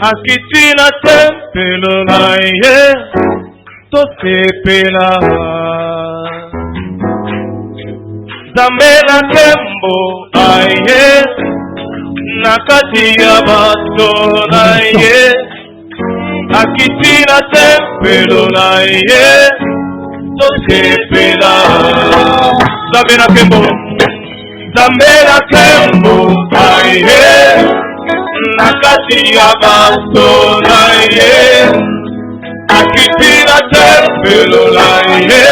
Akitina tempelo na ye tosepela Zamela tembo aye nakati ya bato na ye Akitina tempelo na ye tosepela Zamela tembo aye nakati ya bato na ye Akitina tempelo na ye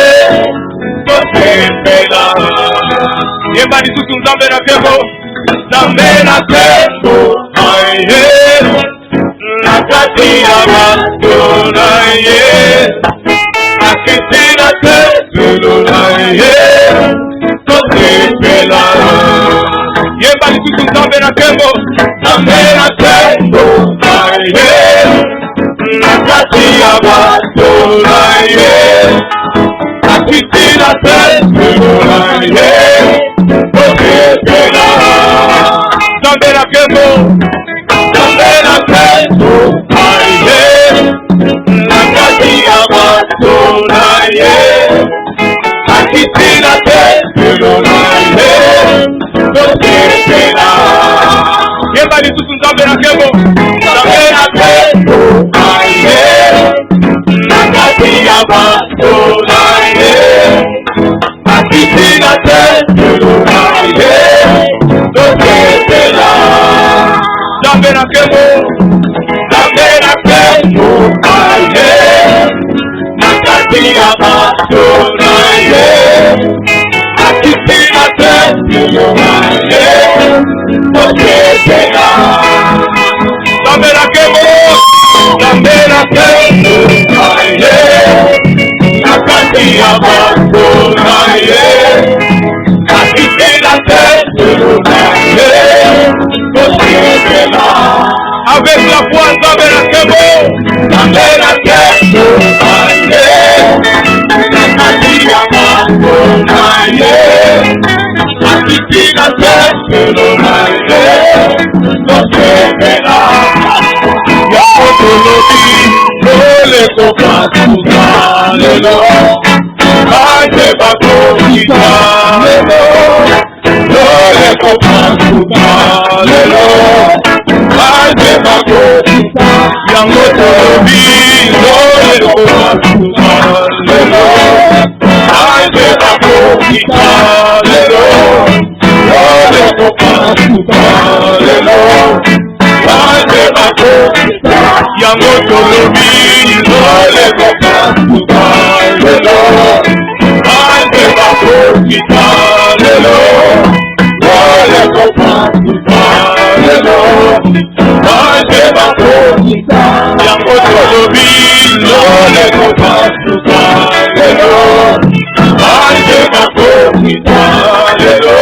tosepela Yembani tutu Zambela tembo aye nakati ya bato na ye Akitina tempelo na ye tosepela Yembani tutu Zambela tembo aye nakati ya bato na ye Akitina tempelo na ye tosepela Zambela tembo aye nakati ya bato na ye Akitina tempelo na ye tosepela Yembali tutu Zambela tembo aye nakati ya bato na ye Akitina tempelo na ye tosepela Zambela tembo aye nakati ya bato na ye Akitina tempelo na ye tosepela Zambela tembo aye nakati ya bato na ye Akitina tempelo na ye tosepela Avec la foi Zambela tembo aye nakati ya bato na ye Akitina tempelo na ye tosepela Yotolobi Ole kopasuka lelo Aje bako kita lelo Ole kopasuka lelo Aje bako kita Yotolobi Ole kopasuka lelo Aje bako kita lelo Ole kopasuka lelo Aje bako Yango tolobi Ole kopasuka lelo Aje bako kita lelo Ole kopasuka lelo Aje bako kita Yango tolobi Ole kopasuka lelo Aje bako kita lelo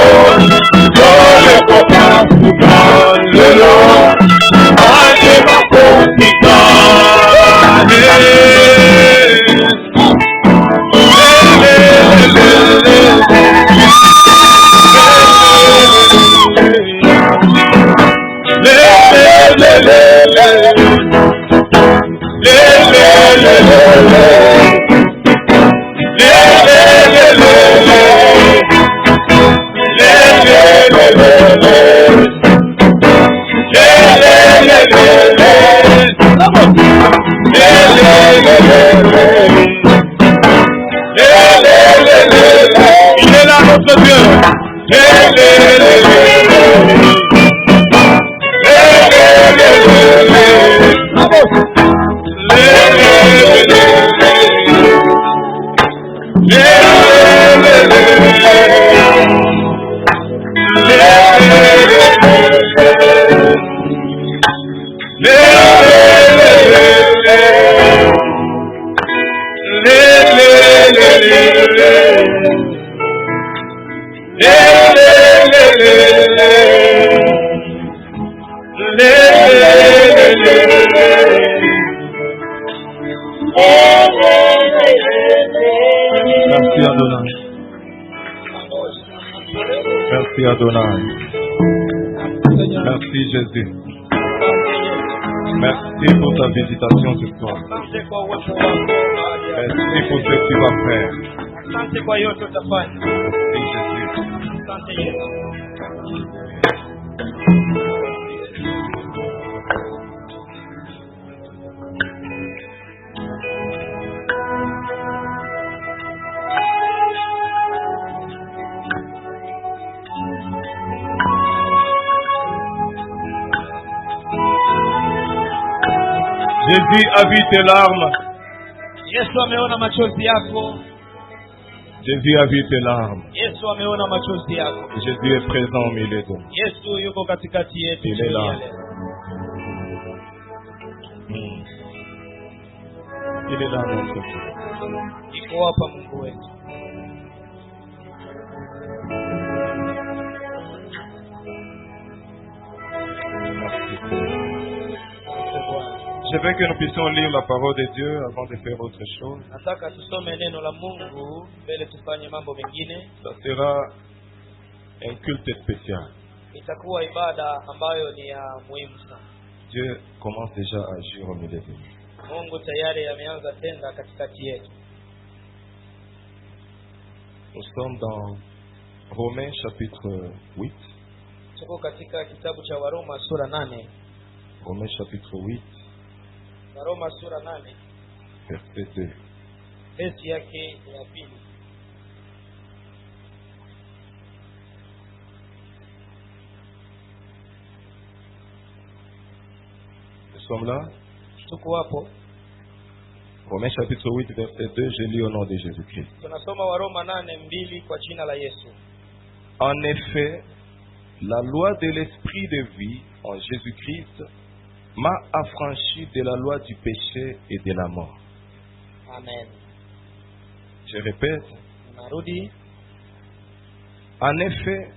Ole kopasuka lelo Aje bako kita Il est là notre Dieu. Merci Adonai. Merci Adonai. Merci Jésus. Merci pour ta visitation ce soir. Asante kwa uwepo wako mahali hapa. Merci pour ce que tu vas faire. Asante kwa yote utafanya. Merci Jésus. Asante Yesu. Jésus a vu tes larmes. Yesu ameona machozi yako. Jésus a vu tes larmes. Yesu ameona machozi yako. Jésus est présent au milieu de nous. Yesu yuko katikati yetu. Il est là. Il est là notre Dieu. Iko hapa Mungu wetu. Je veux que nous puissions lire la parole de Dieu avant de faire autre chose. Nataka tusome neno la Mungu mbele tufanye mambo mengine. Ça sera un culte spécial. Itakuwa ibada ambayo ni ya muhimu sana. Dieu commence déjà à agir au milieu de nous. Mungu tayari ameanza tenda katikati yetu. Nous sommes dans Romains chapitre 8. Tuko katika kitabu cha Waroma sura 8. Romains chapitre 8. Waroma sura 8. Verset 2. Verse yake ya pili. Nous sommes là. Tuko hapo. Romains chapitre 8 verset 2, je lis au nom de Jésus-Christ. Tunasoma Waroma 8:2 kwa jina la Yesu. En effet, la loi de l'esprit de vie en Jésus-Christ m'a affranchi de la loi du péché et de la mort. Amen. Je répète. Narudi. En effet,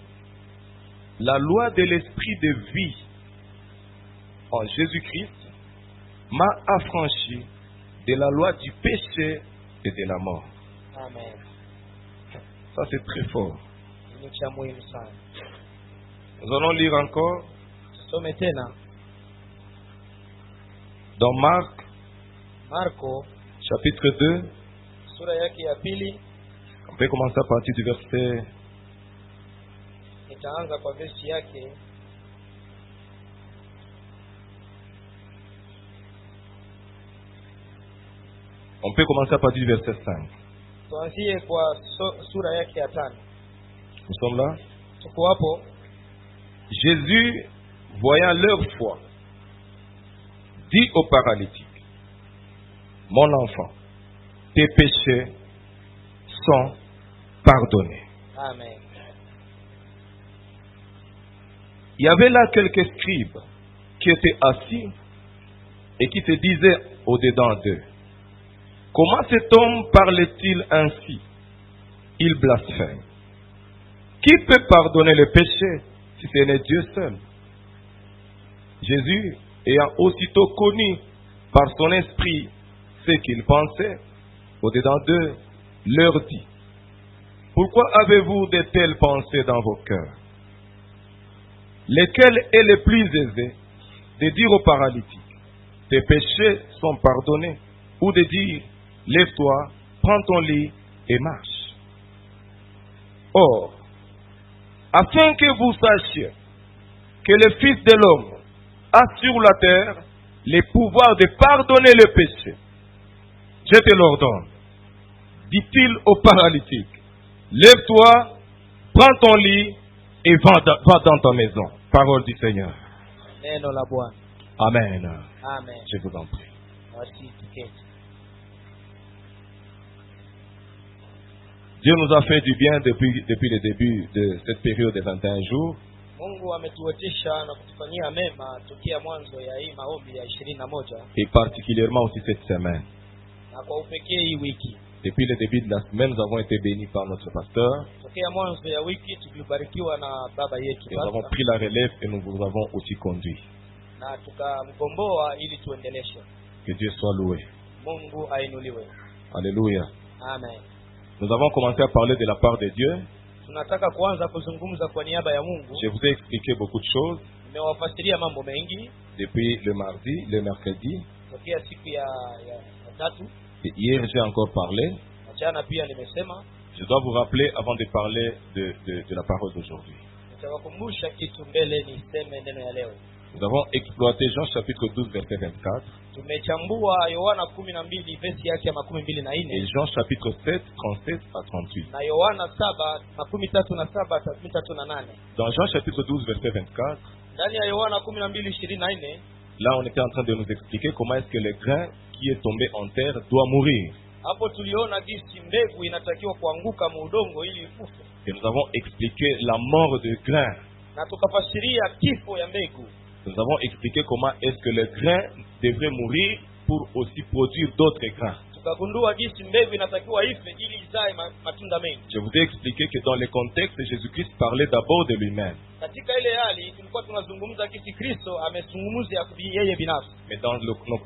la loi de l'esprit de vie en Jésus-Christ m'a affranchi de la loi du péché et de la mort. Amen. Ça c'est très fort. Ni cha muhimu sana. Nous allons lire encore Tusome tena dans Marko chapitre 2. sura yake ya pili. On peut commencer à partir du verset. Nitaanza kwa verse yake On peut commencer à partir du verset 5. tuanzie kwa sura yake ya 5. Nous sommes là. Tuko hapo. Jésus, voyant leur foi, dit au paralytique, mon enfant, tes péchés sont pardonnés. Amen. Il y avait là quelques scribes qui étaient assis et qui se disaient au-dedans d'eux, comment cet homme parle-t-il ainsi? Il blasphème. Qui peut pardonner le péché si ce n'est Dieu seul? Jésus, ayant aussitôt connu par son esprit ce qu'ils pensaient, au-dedans d'eux, leur dit, pourquoi avez-vous de telles pensées dans vos cœurs? Lequel est le plus aisé de dire au paralytique, tes péchés sont pardonnés, ou de dire, lève-toi, prends ton lit et marche? Or, afin que vous sachiez que le Fils de l'homme a sur la terre le pouvoir de pardonner le péché, je te l'ordonne, dit-il au paralytique, lève-toi, prends ton lit et va dans ta maison. Parole du Seigneur. Neno la Bwana. Amen. Amen. Je vous en prie. Basi tuketi. Dieu nous a fait du bien depuis le début de cette période de 21 jours. Mungu ametuotesha na kutufanyia mema tukia mwanzo ya hii maombi ya 21 Et particulièrement aussi cette semaine. na kwa upekee hii wiki. Depuis le début de la semaine, nous avons été bénis par notre pasteur. Tokea mwanzo ya wiki tulibarikiwa na baba yetu Et nous avons pris la relève et nous vous avons aussi conduit. na tukamgomboa ili tuendeleshe. Que Dieu soit loué. Mungu ainuliwe. Alléluia. Amen. Nous avons commencé à parler de la part de Dieu. Tunataka kuanza kuzungumza kwa niaba ya Mungu. Je vous ai expliqué beaucoup de choses. Nimewafasiria mambo mengi depuis le mardi, le mercredi. tokea siku ya tatu. Et hier, j'ai encore parlé. Na jana pia nimesema. Je dois vous rappeler avant de parler de la parole d'aujourd'hui. Nitawakumbusha kitu mbele niseme neno ya leo. Nous avons exploité Jean chapitre 12 verset 24. Tumechambua Yohana 12 verse yake ya 24 et Jean chapitre 7 37 à 38. na Yohana 7:37-38. Dans Jean chapitre 12 verset 24, Ndani ya Yohana 12:24, là on était en train de nous expliquer comment est-ce que le grain qui est tombé en terre doit mourir. hapo tuliona jinsi mbegu inatakiwa kuanguka muudongo ili ikufe. Et nous avons expliqué la mort du grain. Na tukafasiria kifo ya mbegu. Nous avons expliqué comment est-ce que le grain devrait mourir pour aussi produire d'autres grains. Tukagundua jinsi mbegu inatakiwa ife ili izae matunda mengi. Je vous ai expliqué que dans le contexte, Jésus-Christ parlait d'abord de lui-même. Katika ile hali tulikuwa tunazungumza jinsi Kristo amezungumzia yeye binafsi. Mais dans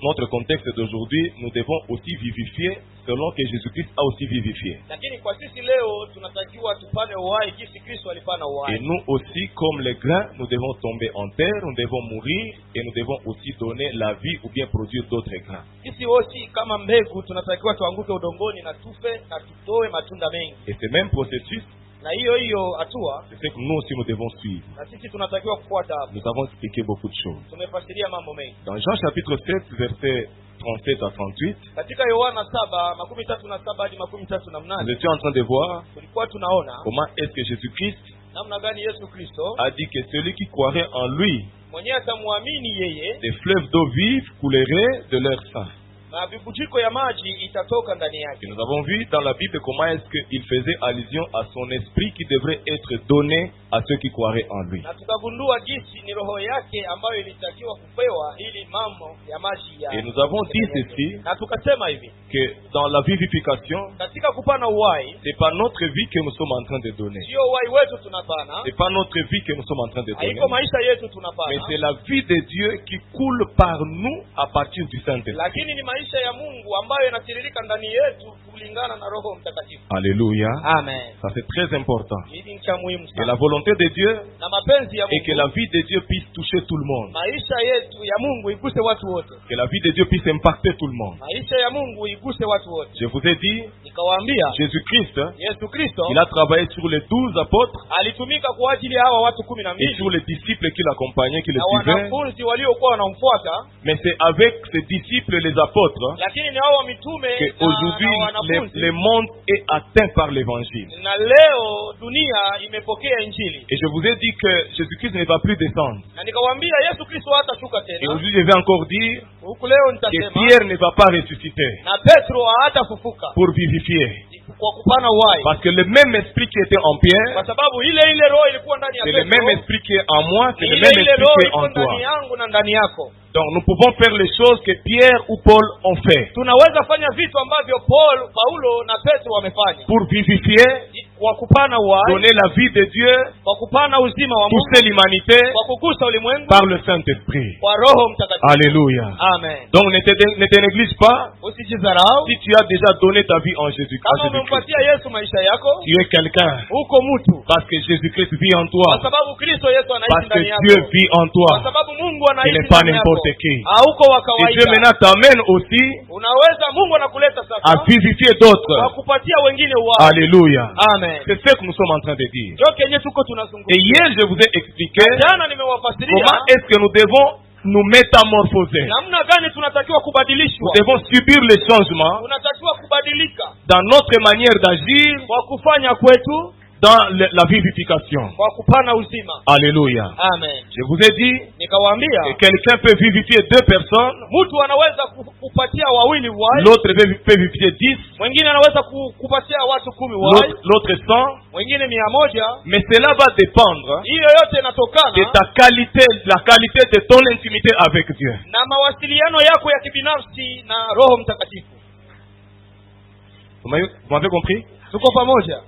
notre contexte d'aujourd'hui, nous devons aussi vivifier selon que Jésus-Christ a aussi vivifié. Lakini kwa sisi leo tunatakiwa tupane uhai jinsi Kristo alipana uhai. Et nous aussi, comme les grains, nous devons tomber en terre, nous devons mourir et nous devons aussi donner la vie ou bien produire d'autres grains. Sisi wote kama mbegu tunatakiwa tuanguke udongoni na tufe na tutoe matunda mengi. Et ce même processus, Na hiyo hatua c'est ce que nous aussi nous devons suivre. na sisi tunatakiwa kufuata hapo. Nous avons expliqué beaucoup de choses. Tumefasiria mambo mengi. Dans Jean chapitre 7, versets 37 à 38, Katika Yohana 7:37 hadi nous 38, étions en train de voir tulikuwa tunaona comment est-ce que Jésus-Christ namna gani Yesu Kristo a dit que celui qui croirait en lui, mwenyewe atamwamini yeye des fleuves d'eau vive couleraient de leur sein. na vibujiko ya maji itatoka ndani Et yake. nous avons vu dans la Bible comment est-ce qu'il faisait allusion à son esprit qui devrait être donné à ceux qui croiraient en lui. Na tukagundua jinsi ni roho yake ambayo ilitakiwa kupewa ili mambo ya maji ya. Et nous avons dit ceci, Na tukasema hivi, que dans la vivification, katika kupana uhai c'est pas notre vie que nous sommes en train de donner. sio uhai wetu tunapana, C'est pas notre vie que nous sommes en train de donner. haiko maisha yetu Mais tunapana, c'est la vie de Dieu qui coule par nous à partir du Saint-Esprit. lakini ni maisha ya Mungu ambayo yanatiririka ndani yetu kulingana na Roho Mtakatifu. Alléluia. Amen. Ça c'est très important. Hili ni cha muhimu Que la sana. volonté de Dieu Na mapenzi ya et que Mungu, la vie de Dieu puisse toucher tout le monde. maisha yetu ya Mungu iguse watu wote. Que la vie de Dieu puisse impacter tout le monde. Maisha ya Mungu iguse watu wote. Je vous ai dit, Nikawaambia Jésus-Christ, Yesu Kristo il a travaillé sur les 12 apôtres alitumika kwa ajili ya hawa watu et 12 sur les disciples qui l'accompagnaient, qui le na suivaient. wanafunzi waliokuwa wanamfuata, Mais c'est avec ces disciples, les apôtres, lakini ni hao mitume qu'aujourd'hui na wanafunzi. le monde est atteint par l'évangile. Na leo dunia imepokea Injili. Et je vous ai dit que Jésus-Christ ne va plus descendre. Na nikawaambia Yesu Kristo hatashuka Et tena. aujourd'hui, je vais encore dire Huku leo que nitasema Pierre ne va pas ressusciter na Petro hatafufuka pour vivifier. kwa kupana uhai. Parce que le même esprit qui était en Pierre, Kwa sababu ile roho ilikuwa ndani ya c'est le Petro. même esprit qui est en moi, c'est le Ile même esprit roho qui est iko en ndani toi. yangu na ndani yako. Donc nous pouvons faire les choses que Pierre ou Paul ont fait Tunaweza fanya vitu ambavyo Paulo na Petro wamefanya. pour vivifier, Kwa kupana uhai, donner la vie de Dieu, kwa kupana uzima wa Mungu, toucher l'humanité kwa kugusa ulimwengu par le Saint-Esprit. kwa Roho Mtakatifu. Alléluia. Amen. Donc ne te néglige pas Usijidharau. si tu as déjà donné ta vie en Jésus-Christ. Kama umempatia Yesu maisha yako, Tu es quelqu'un uko mtu. parce que Jésus-Christ vit en Kwa toi, sababu Kristo Yesu parce anaishi que ndani yako. Dieu vit en Kwa toi. sababu Mungu Tu anaishi n'es pas ndani yako. n'importe qui. Hauko wa Et Dieu kawaida. maintenant t'amène aussi Unaweza Mungu anakuleta à sasa vivifier kwa d'autres. kupatia wengine uhai. Alléluia. Amen. C'est ce que nous sommes en train de dire. Ndio kenye tuko Et tunazungumza. hier, je vous ai expliqué Jana nimewafasiria comment est-ce que nous devons nous métamorphoser. namna gani tunatakiwa kubadilishwa. Nous devons subir les changements Tunatakiwa kubadilika dans notre manière d'agir kwa kufanya kwetu, dans la vivification. kwa kupana uzima. Alléluia. Amen. Je vous ai dit Nikawaambia que quelqu'un peut vivifier 2 personnes, mtu anaweza kupatia wawili uhai, l'autre peut vivifier 10, mwingine anaweza kupatia watu 10 uhai, l'autre 100, mwingine 100. mais cela va dépendre Hiyo yote de inatokana ta qualité, la qualité de ton intimité avec Dieu. na mawasiliano yako ya kibinafsi na Roho Mtakatifu. Vous m'avez compris? Tuko pamoja?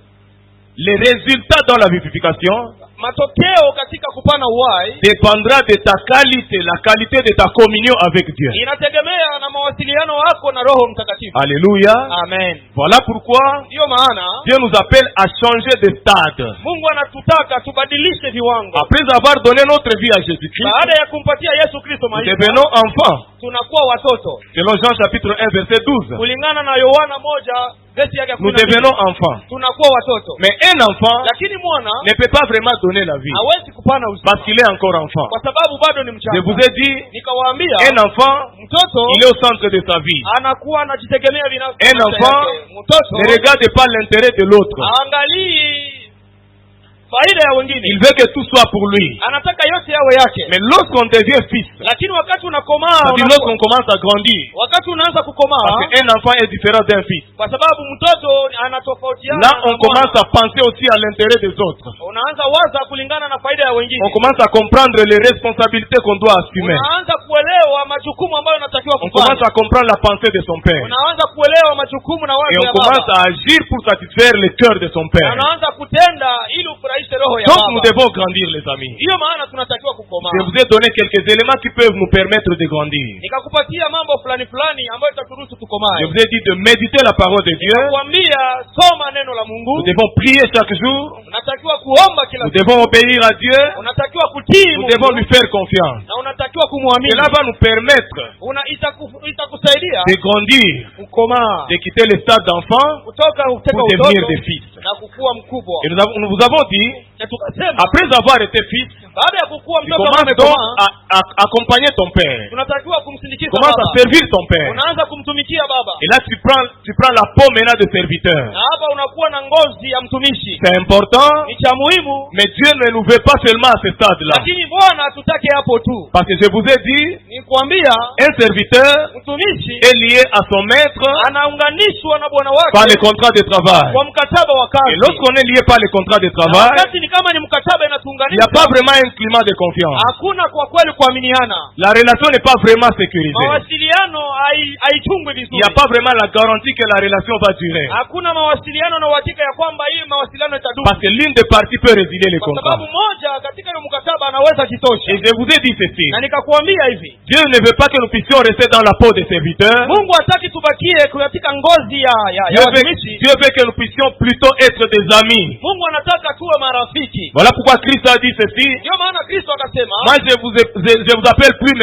Les résultats dans la vivification matokeo katika kupana uhai dépendra de ta qualité, la qualité de ta communion avec Dieu. inategemea na mawasiliano wako na Roho Mtakatifu. Alléluia. Amen. Voilà pourquoi Ndiyo maana Dieu nous appelle à changer de stade. Mungu anatutaka tubadilishe viwango. Après avoir donné notre vie à Jésus-Christ, Baada ya kumpatia Yesu Kristo nous maisha, devenons enfants. tunakuwa watoto. Selon Jean chapitre 1 verset 12. Kulingana na Yohana 1:12, Nous devenons enfants. tunakuwa watoto. Mais un enfant Lakini mwana ne peut pas vraiment donner la vie hawezi kupana uzima parce qu'il est encore enfant. kwa sababu bado ni Je mchanga. vous ai dit, Nikawaambia un enfant, mtoto il est au centre de sa vie. anakuwa anajitegemea binafsi. Un enfant Mtoto ne regarde pas l'intérêt de l'autre. angalii faida ya wengine, Il veut que tout soit pour lui. anataka yote yawe yake. Mais lorsqu'on devient fils, Lakini wakati unakomaa, c'est-à-dire lorsqu'on commence à grandir, wakati unaanza kukomaa, parce qu'un enfant est différent d'un fils, kwa sababu mtoto anatofautiana, là on commence à penser aussi à l'intérêt des autres. unaanza waza kulingana na faida ya wengine. On commence à comprendre les responsabilités qu'on doit assumer. Unaanza kuelewa majukumu ambayo unatakiwa On commence kufanya. à comprendre la pensée de son père. Unaanza kuelewa majukumu na Et wazo on ya commence baba. à agir pour satisfaire le cœur de son père. Unaanza kutenda ili ufurahishe roho ya Donc nous baba. devons grandir, les amis. Ndiyo maana tunatakiwa kukomaa. Je vous ai donné quelques éléments qui peuvent nous permettre de grandir. Nikakupatia mambo fulani fulani ambayo itaturuhusu Je tukomae. vous ai dit de méditer la parole de Dieu. Kuambia soma neno la Mungu. Nous devons prier chaque jour. Unatakiwa kuomba kila Nous siku. devons obéir à Dieu. Unatakiwa kutii Nous Mungu. devons lui faire confiance. Na unatakiwa kumwamini. Cela va nous permettre Itakusaidia de grandir, kukomaa, de quitter le stade d'enfant kutoka pour devenir des fils. na kukua mkubwa. Et nous vous avons dit, Na tukasema après avoir été fils, baada ya kukua tu mtoto commences ambaye donc amekomaa, à accompagner ton père. tunatakiwa kumsindikiza Tu commences à baba. servir ton père. Unaanza kumtumikia baba. Et là, tu prends la peau maintenant de serviteur. Na hapa unakuwa na ngozi ya mtumishi. C'est important, Ni cha muhimu, mais Dieu ne nous veut pas seulement à ce stade-là. lakini Bwana hatutaki hapo tu. Parce que je vous ai dit, Ni kuambia un serviteur mtumishi est lié à son maître anaunganishwa na bwana par le wake contrat de travail. kwa mkataba wa Et kazi. lorsqu'on est lié par le contrat de Na travail, wakati ni kama ni mkataba il n'y a inatuunganisha, pas vraiment un climat de confiance. hakuna kwa kweli kuaminiana. La relation n'est pas vraiment sécurisée. Mawasiliano haichungwi Il n'y vizuri. a pas vraiment la garantie que la relation va durer. Hakuna mawasiliano na uhakika ya kwamba hii mawasiliano itadumu, Parce que l'une des parties peut résilier les kwa sababu contrats. moja katika ile mkataba anaweza kitosha. Et je vous ai dit ceci. Na nikakuambia hivi, Dieu ne veut pas que nous puissions rester dans la peau des serviteurs. Mungu hataki tubakie katika ngozi ya watumishi. Dieu veut que nous puissions plutôt être des amis. Mungu anataka tuwe marafiki. Voilà pourquoi Christ a dit ceci. Ndio maana Kristo akasema, Moi, je vous appelle plus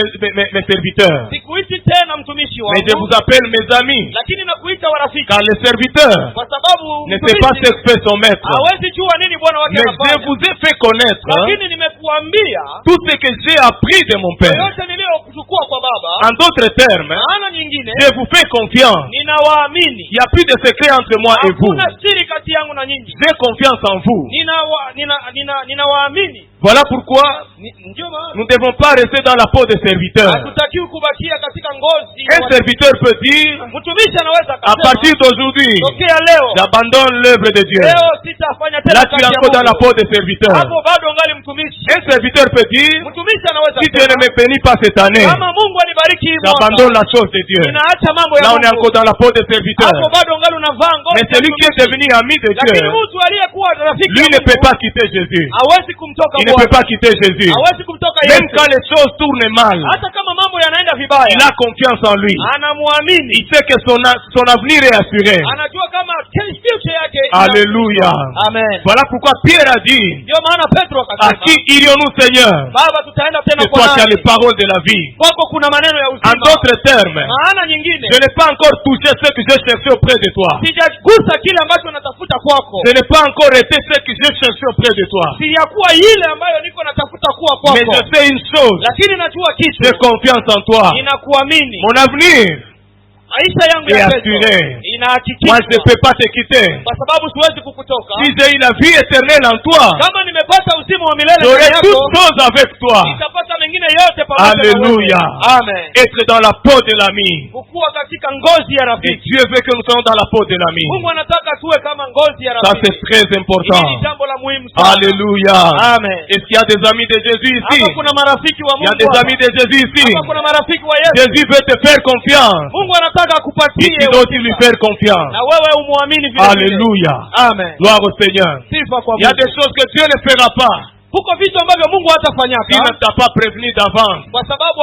mes serviteurs, sikuiti tena mtumishi mais je vous wangu, appelle mes amis. lakini nakuita warafiki, Car le serviteur kwa sababu ne sait pas ce mtumishi que fait son maître. hawezi jua nini bwana wake Mais je anafanya. vous ai fait connaître Lakini nimekuambia tout ce que j'ai appris de mon Père. yote niliyokuchukua kwa baba. En d'autres termes, Maana nyingine, je vous fais confiance. ninawaamini. Il n'y a plus de secret entre moi et vous. Hakuna siri kati yangu na nyinyi. J'ai confiance en vous. Ninawaamini. Voilà pourquoi Ndio maana nous ne devons pas rester dans la peau des serviteurs. hatutakiwi kubakia katika ngozi ya Un serviteur peut dire, mtumishi anaweza à akasema, partir d'aujourd'hui, tokea leo j'abandonne l'œuvre de Dieu. leo sitafanya tena Là, tu es kazi ya encore dans la Mungu. peau des serviteurs. Hapo bado ngali mtumishi. Un serviteur peut dire, Mtumishi anaweza si Dieu ne me bénit pas cette année, kama Mungu anibariki hii j'abandonne mwaka, la chose de Dieu. ninaacha mambo ya Là, on est Mungu. encore dans la peau des serviteurs. Hapo bado ngali unavaa ngozi Mais ya celui qui est mtumishi. devenu ami de Dieu, Lakini mtu aliyekuwa rafiki lui wa ne Mungu, peut pas quitter Jésus. hawezi kumtoka Il ne peut Bwana. pas quitter Jésus. Hawezi kumtoka Même Yesu. quand les choses tournent mal, Hata kama mambo yanaenda vibaya, il a confiance en lui. anamwamini. Il sait que son avenir est assuré. Anajua kama future yake Alléluia. Amen. Voilà pourquoi Pierre a dit, Ndio maana Petro à akasema, qui irions-nous, Seigneur? Baba, tutaenda tena C'est kwa toi qui as nani? les paroles de la vie. Kwako kuna maneno ya En uzima. d'autres termes, Maana nyingine, je n'ai pas encore touché ce que j'ai cherché auprès de toi. sijagusa kile ambacho natafuta kwako. Je n'ai pas encore été ce que j'ai cherché auprès de toi. Sijakuwa ile ambayo niko natafuta kuwa Mais kwako. je sais une chose, Lakini najua kitu. j'ai confiance en toi. Ninakuamini. Mon avenir Maisha yangu est ya assuré. kesho Moi, je ne inahakikishwa. peux pas te quitter. Kwa sababu siwezi kukutoka. Si j'ai eu la vie éternelle en toi, Kama nimepata uzima wa milele j'aurai ndani yako, toutes choses avec toi. nitapata mengine yote pamoja na Alléluia. wewe. Amen. Être dans la peau de l'ami. Kukua katika ngozi ya Et rafiki. Dieu veut que nous soyons dans la peau de l'ami. Mungu anataka tuwe kama ngozi ya Ça, rafiki. c'est très important. Hili ni jambo la muhimu sana. Alléluia. Amen. Est-ce qu'il y a des amis de Jésus ici? Hapa kuna marafiki wa Il y a Mungu. des hapa. amis de Jésus ici. Hapa kuna marafiki wa Yesu. Jésus veut te faire confiance. Mungu anataka Et akupatie tu dois aussi lui faire confiance. na wewe umuamini vile vile. Alléluia. Amen. Gloire au Seigneur. Sifa kwa Il y a Mungu. des choses que Dieu ne fera pas. Huko vitu ambavyo Mungu S'il hatafanyaka ne t'a pas prévenu d'avance. kwa sababu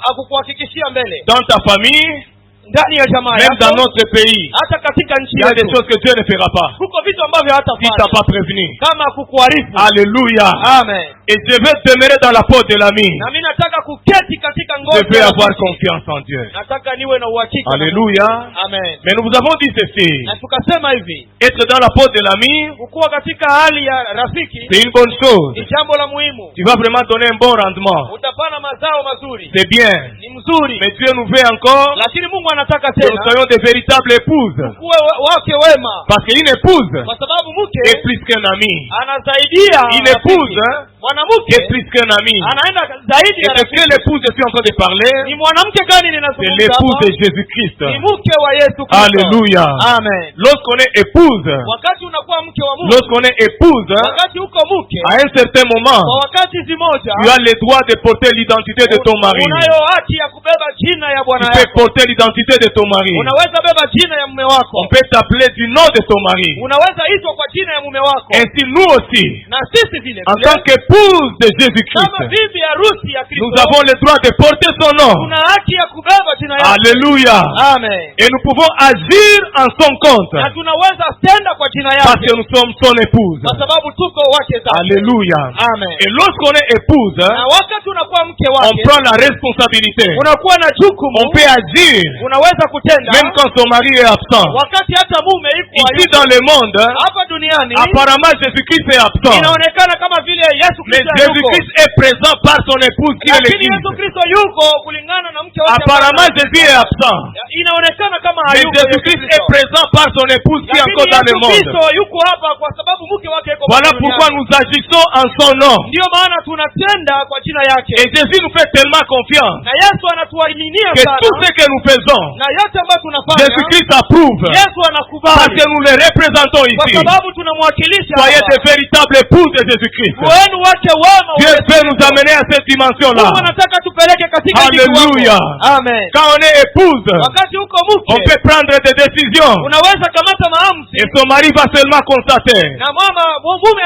hakukuhakikishia mbele. Dans ta famille, Ndani ya jamaa même dans yako, notre pays, hata katika nchi il y a des yetu, choses que Dieu ne fera pas. huko vitu ambavyo S'il t'a hatafanya pas prévenu. kama hakukuarifu. Alléluia. Amen. Et je vais demeurer dans la peau de l'ami. Na mimi nataka kuketi katika Je ngozi vais ya avoir rafiki. confiance en Dieu. Nataka niwe na uhakika. Alléluia. Amen. Mais nous vous avons dit ceci. Na tukasema hivi, Être dans la peau de l'ami, kuwa katika hali ya rafiki c'est une bonne chose. ni jambo la muhimu. Tu vas vraiment donner un bon rendement. Utapana mazao mazuri. C'est bien. Ni mzuri. Mais Dieu nous veut encore Lakini Mungu anataka que nous tena soyons des véritables épouses. kuwe wake wema, Parce qu'une épouse kwa sababu mke est plus qu'un ami. anasaidia Une épouse rafiki. Mwanamke est plus qu'un ami. anaenda zaidi Et ya de rafiki. quelle épouse je suis en train de parler? Ni mwanamke gani C'est ninazungumza l'épouse hapa? de Jésus-Christ. Ni mke wa Yesu Kristo. Alléluia. Amen. Lorsqu'on est épouse, Wakati unakuwa mke wa Mungu, lorsqu'on est épouse, wakati uko mke, à un certain moment, kwa wakati zimoja tu as le droit de porter l'identité de ton mari. unayo haki ya kubeba jina ya Tu bwana peux yako. porter l'identité de ton mari. Unaweza beba jina ya mume wako. On peut t'appeler du nom de ton mari. Unaweza itwa kwa jina ya mume wako. Ainsi, nous aussi, Na sisi vile en vile, tant qu'épouse de kama Jésus-Christ, bibi harusi ya nous Kristo, avons le droit de porter son nom. tuna haki ya kubeba jina yake. Alléluia. Amen. Et nous pouvons agir en son compte. Na tunaweza tenda kwa jina Parce yake que nous sommes son épouse. kwa sababu tuko wake zake. Alléluia. Amen. Et lorsqu'on est épouse, Na wakati unakuwa mke on wake, prend la responsabilité. unakuwa na jukumu, On peut agir unaweza kutenda même quand son mari est absent. wakati hata mume yuko Ici hayupo. dans le monde, Hapa duniani apparemment Jésus-Christ est absent. inaonekana kama vile Yesu Mais Kristo hayuko. Jésus-Christ est présent par son épouse qui est Lakini Yesu l'Église. Kristo yuko kulingana na mke wake. Apparemment Jésus est absent. Inaonekana kama Mais hayuko Yesu Jésus-Christ Kristo. est présent par son épouse qui est Lakini encore dans le Yesu monde. Kristo yuko hapa kwa sababu mke wake yuko Voilà duniani. pourquoi nous agissons en son nom. Ndio maana tunatenda kwa jina yake. Et Jésus nous fait tellement confiance Na Yesu anatuaminia que sana. tout ce que nous faisons, Na yote ambayo tunafanya Jésus-Christ approuve. Yesu Parce anakubali. que nous le représentons Kwa ici. sababu tunamwakilisha Soyez hapa. de véritables épouses de Jésus-Christ. Wenu wake wema wa Dieu Yesu peut nous Kristo. amener à cette dimension-là. Mungu anataka tupeleke katika Alléluia. kiwango. Amen. Quand on est épouse, Wakati uko on mke, peut prendre des décisions. unaweza kamata maamuzi Et son mari va seulement constater. na mume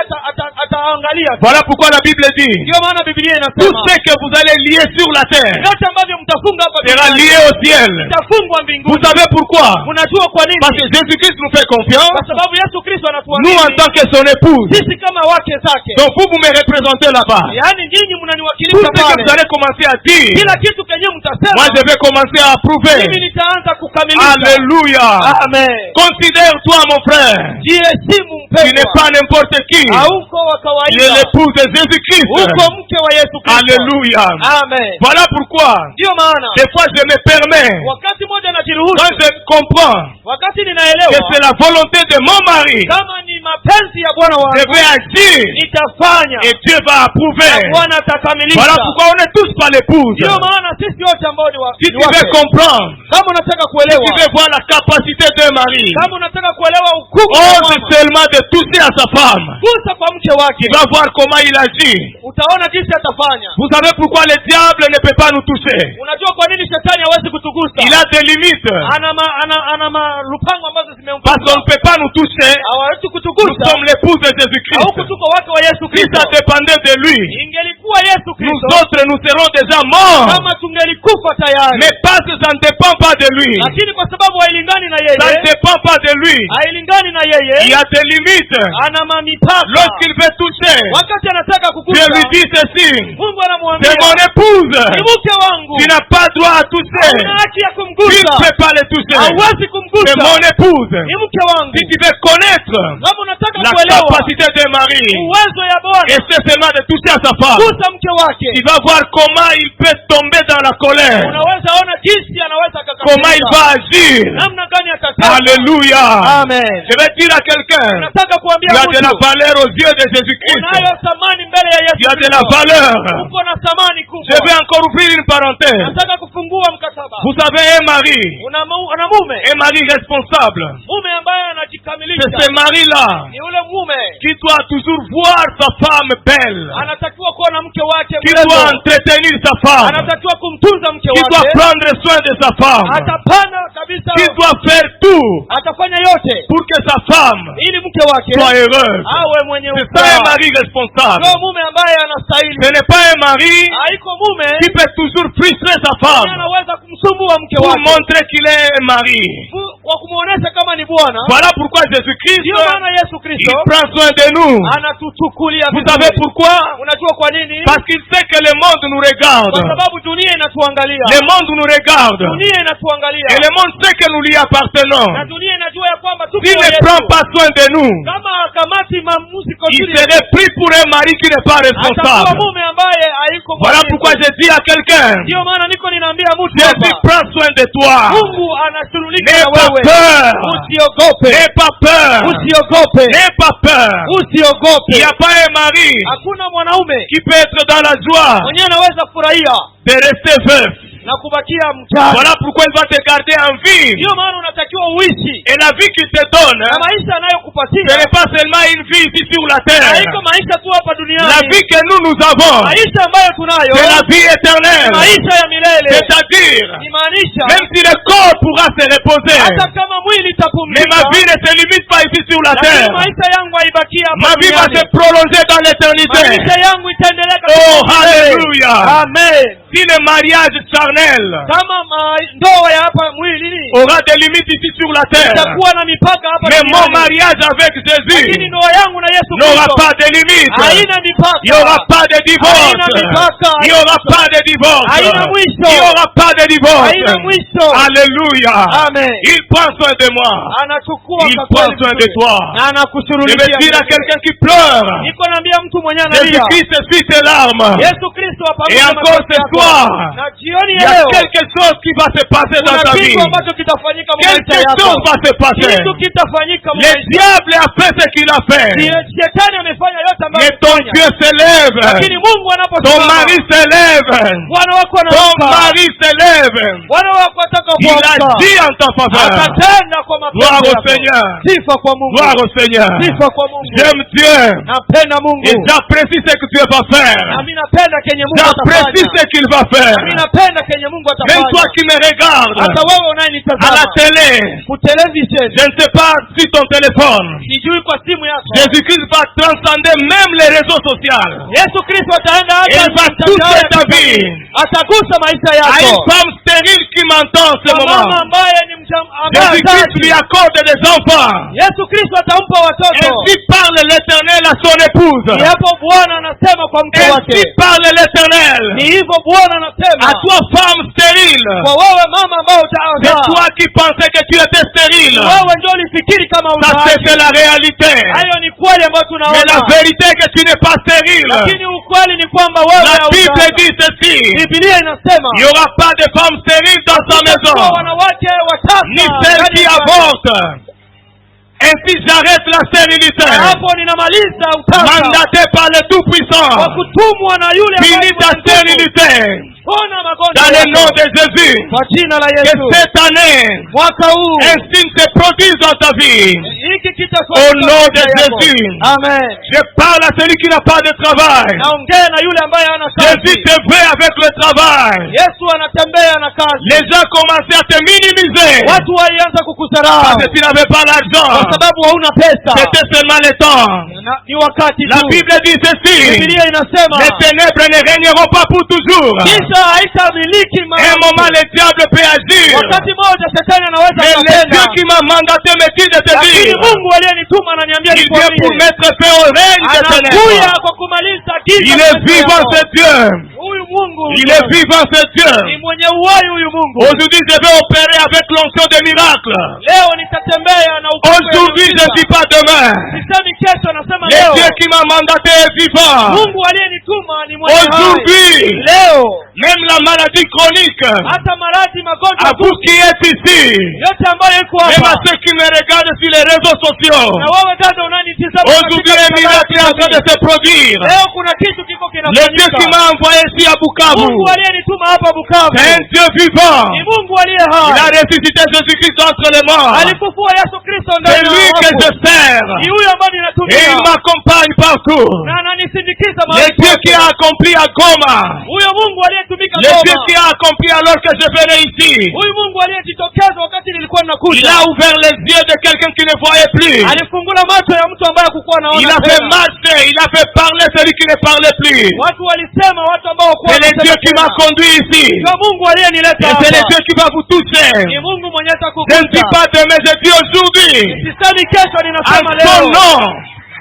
ataangalia. Voilà pourquoi la Bible dit, Ndio maana Biblia tout inasema ce que vous allez lier sur la terre yote ambavyo mtafunga hapa sera duniani lié au ciel. itafungwa Vous mbinguni. savez pourquoi? Unajua kwa Parce que nini? Jésus-Christ nous fait confiance. Kwa sababu Yesu Kristo Nous, en anatuamini tant que son épouse. sisi kama wake zake. Donc vous me représentez là-bas. Yaani nyinyi Tout mnaniwakilisha ce que pale. vous allez commencer à dire, Kila kitu kenye moi mtasema je vais commencer à approuver. mimi nitaanza kukamilisha. Alléluia. Amen. Considère-toi mon frère. Jiheshimu Tu n'es mpendwa. pas n'importe qui. Hauko wa Tu es kawaida. l'épouse de Jésus-Christ. Uko mke wa Yesu Kristo. Alléluia. Amen. Voilà pourquoi, Ndio maana des fois je me permets, wakati mmoja quand najiruhusu, je comprends wakati que ninaelewa c'est la volonté de mon mari, kama ni mapenzi ya Bwana je wangu vais agir nitafanya et Dieu va approuver. na Bwana atakamilisha. Voilà pourquoi on n'est tous pas l'épouse. Ndio maana sisi wote ambao ni Si ni tu veux wake, comprendre, kama unataka si kuelewa, tu veux voir la capacité d'un mari, kama unataka kuelewa ukubwa wa ose mama, seulement de toucher à sa femme. gusa kwa mke wake, Tu vas voir comment il agit. utaona jinsi atafanya. Vous savez pourquoi le diable ne peut pas nous toucher? Unajua kwa nini shetani hawezi kutugusa? Il a des limites. Ana malupango ambazo Parce qu'on zimemfunga. ne peut pas nous toucher. Hawezi Nous kutugusa. sommes l'épouse de Jésus-Christ. Huku tuko wake wa Yesu Si Kristo. ça dépendait de lui, Ingelikuwa Yesu nous Kristo, autres, nous serons déjà morts. kama tungelikufa tayari. Mais parce que ça ne dépend pas de lui. Lakini kwa sababu hailingani na Ça ne yeye, dépend pas de lui. hailingani na Il y yeye, a des limites. ana mamipaka. Lorsqu'il veut toucher, Wakati anataka Dieu kugusa, lui dit ceci. Mungu C'est anamwambia, mon épouse. ni mke wangu, Tu n'as pas droit à toucher. una haki ya Tu ne kumgusa, peux pas le toucher. hauwezi C'est kumgusa, mon épouse. ni mke wangu. Si tu veux connaître Kama unataka la kuelewa capacité d'un mari, uwezo ya Bwana, essaie seulement de toucher à sa femme. gusa mke wake, Tu vas voir comment il peut tomber dans la colère. unaweza ona jinsi anaweza Comment il va akakasirika, agir. namna gani atasema. Alléluia. Amen. Je vais dire à quelqu'un, Nataka tu kuambia as de la mtu, valeur aux yeux de Jésus-Christ. unayo thamani mbele ya Yesu Tu as de la Kristo. valeur. Uko na thamani Je kubwa. vais encore ouvrir une parenthèse. Nataka kufungua mkataba. Vous savez, un mari, Una mume, un mari responsable, mume ambaye c'est anajikamilisha, ce mari-là ni ule mume qui doit toujours voir sa femme belle, anatakiwa kuwa na mke wake qui doit mrembo, entretenir sa femme, anatakiwa kumtunza mke qui doit wake, prendre soin de sa femme. atapana kabisa kabisa qu'il doit faire tout atafanya yote pour que sa femme ili mke wake soit heureuse. awe mwenye C'est ça un mari responsable. ndio mume ambaye anastahili. Ce n'est pas un mari Haiko mume qui peut toujours frustrer sa femme anaweza kumsumbua mke pour wake montrer qu'il est un mari. kwa kumuonesha kama ni bwana. Voilà pourquoi Jésus-Christ, Ndio maana Yesu il Kristo prend soin de nous. anatuchukulia Vous vizuri. savez pourquoi? Unajua kwa nini? Parce qu'il sait que le monde nous regarde. Kwa sababu dunia inatuangalia. Le monde nous regarde. Dunia inatuangalia. Et le monde sait que nous lui appartenons. Na dunia inajua ya kwamba tuko S'il ne Yesu. prend pas soin de nous, Kama kamati maamuzi kwa il ajili serait pris pour un mari qui n'est pas atakuwa responsable. mume ambaye haiko Voilà mwaminifu. pourquoi je dis à quelqu'un, Ndio maana niko ninaambia mtu Jésus hapa. prend soin de toi. Mungu anashughulika N'aie na pas wewe. peur. Usiogope. N'aie pas peur. Usiogope. N'aie pas peur. Usiogope. Il n'y a pas un mari Hakuna mwanaume qui peut être dans la joie mwenyewe anaweza kufurahia de rester veuf. na kubakia mjane. Voilà pourquoi il va te garder en vie. Ndio maana unatakiwa uishi. Et la vie qu'il te donne, Na maisha ce anayokupatia n'est pas seulement une vie ici sur la terre. haiko maisha tu hapa duniani. La vie que nous avons, Maisha ambayo tunayo c'est la vie ni éternelle. maisha ya milele. C'est-à-dire, Imaanisha même si le corps pourra se reposer, hata kama mwili mais itapumzika, ma vie ne se limite pas ici sur la terre. lakini maisha yangu haibakia hapa Ma vie va se duniani. prolonger dans l'éternité. Maisha yangu itaendelea Oh, katika milele. hallelujah. Amen. Si le mariage charnel Kama ndoa ya hapa mwili aura des limites ici sur la terre, itakuwa na mipaka hapa mais mon duniani, mariage avec Jésus lakini ndoa yangu na Yesu n'aura Kristo pas de limites. haina mipaka. Il n'y aura pas de divorce. Haina mipaka. Il n'y aura pas de divorce. Haina mwisho. Il n'y aura pas de divorce. Haina mwisho. Alléluia. Amen. Il prend soin de moi. Anachukua Il kwa prend kweli soin vizuri. de toi. Na Je anakushughulikia vais dire à vizuri. quelqu'un qui pleure, Niko naambia mtu mwenye analia, Jésus-Christ essuie tes larmes. Yesu Kristo Et apanguze encore machozi ce yako. soir, Na jioni il y ya a leo quelque chose qui va se passer dans kuna ta vie. kitu ambacho kitafanyika maisha Quelque yako. chose va se passer. Kitu kitafanyika Le maisha. diable a fait ce qu'il a fait. Shetani amefanya yote ambayo Mais ton amefanya. Dieu se lève. Lakini Mungu Ton anaposimama, mari se lève. Bwana wako Ton anaamka. mari se lève. Bwana wako Il atakapoamka agit en ta faveur. atatenda kwa Gloire mapenzi au yako. Seigneur. Sifa kwa Mungu. Gloire au Seigneur. Sifa kwa Mungu. J'aime Dieu. Napenda Mungu. Et j'apprécie ce que Dieu va faire. Na mimi napenda kenye Mungu J'apprécie atafanya. ce qu'il va faire. Mimi napenda kenye Mungu Même toi atafanya. qui me regardes Hata wewe à la unayenitazama télé, ku television, je ne sais pas si ton téléphone, sijui kwa simu yako, Jésus-Christ va transcender même les réseaux sociaux. Yesu Kristo ataenda Il hata va toucher ta vie. atagusa maisha À une yako. femme stérile qui m'entend en ce Kwa mama moment, ambaye ni Jésus-Christ lui accorde des enfants. Yesu Kristo atampa watoto. Ainsi parle l'Éternel à son épouse. Ni hapo Bwana anasema kwa mke Ainsi wake. parle l'Éternel Ni hivyo Bwana anasema à toi, femme stérile. kwa wewe mama ambao C'est utaozaa. toi qui pensais que tu étais stérile. Wewe ndio ulifikiri kama Ça, uzaaji. c'est la réalité. Hayo ni kweli ambayo Mais la tunaona. vérité est que tu n'es pas stérile. Lakini ukweli ni kwamba wewe La Bible hauzaa. dit ceci. Biblia inasema Il n'y aura pas de femme stérile dans sa maison, kwa wanawake watatu ni celle qui avorte. Ainsi j'arrête la stérilité. hapo ninamaliza utasa Mandaté par le Tout-Puissant. kwa kutumwa na yule ambaye Finis ta mwenye nguvu. stérilité. Pona magonjwa Dans le yako. nom de Jésus. Kwa jina la Que Yesu. cette année, Mwaka huu un signe se produise dans ta vie. hiki kitasoma Au nom de maisha yako. Jésus. Amen. Je parle à celui qui n'a pas de travail. Naongea na yule ambaye hana Jésus kazi. te veut avec le travail. Yesu anatembea na kazi. Les gens commençaient à te minimiser. Watu walianza kukudharau Parce que tu n'avais pas kwa l'argent. sababu hauna pesa. C'était seulement le temps. Ni wakati La tu. Bible dit ceci. Biblia inasema Les ténèbres ne régneront pas pour toujours. kisha haitamiliki Un moment, le diable peut agir. wakati mmoja shetani anaweza Mais le kutenda. Dieu qui m'a mandaté me dit de te Lakini dire, Mungu aliyenituma ananiambia il vient pour nikwambie. mettre fin au règne des Anakuja ténèbres. kwa kumaliza giza. Il est maisha vivant, yako. ce Dieu. Huyu Mungu Il est vivant, ce ni Dieu. mwenye uhai huyu Mungu. Aujourd'hui, je vais opérer avec l'onction des miracles. Leo nitatembea na upako ya Aujourd'hui, je ne miujiza. dis pas demain. Sisemi kesho, nasema Le leo. Dieu qui m'a mandaté est vivant. Mungu aliyenituma ni mwenye hai. Aujourd'hui, Leo même la maladie chronique, hata maradhi, magonjwa, à vous qui êtes ici, yote ambayo iko même à hapa, ceux qui me regardent sur les réseaux sociaux, na wewe dada unanitazama aujourd'hui, un miracle est en train de se produire. leo kuna kitu kiko Le Dieu qui kinafanyika. m'a envoyé ici à Bukavu. Mungu aliyenituma hapa Bukavu C'est un Dieu vivant. ni Mungu aliye Il hai. a ressuscité Jésus-Christ entre les morts. Alifufua Yesu Kristo C'est ndani ya lui que je wafu. sers. Ni huyo ambaye Et il ninatumia m'accompagne partout. na ananisindikiza Le mahali Dieu qui pote. a accompli à Goma. Huyo Mungu aliyetumika Le Dieu Goma. qui a accompli alors que je venais ici. Huyu Mungu aliyejitokeza wakati nilikuwa Il ninakuja. a ouvert les yeux de quelqu'un qui ne voyait plus. Alifungula macho ya mtu ambaye hakukuwa Il anaona a fait tena. marcher, il a fait parler celui qui ne parlait plus. Watu walisema, watu ambao hawakuwa C'est le wanasema Dieu qui tena. m'a conduit ici. Ndio Mungu aliyenileta Et c'est le hapa. Dieu qui va vous toucher. Ni Mungu mwenye Je ne dis atakukuta. pas demain, je dis aujourd'hui. Sisemi kesho, En ninasema son leo. nom,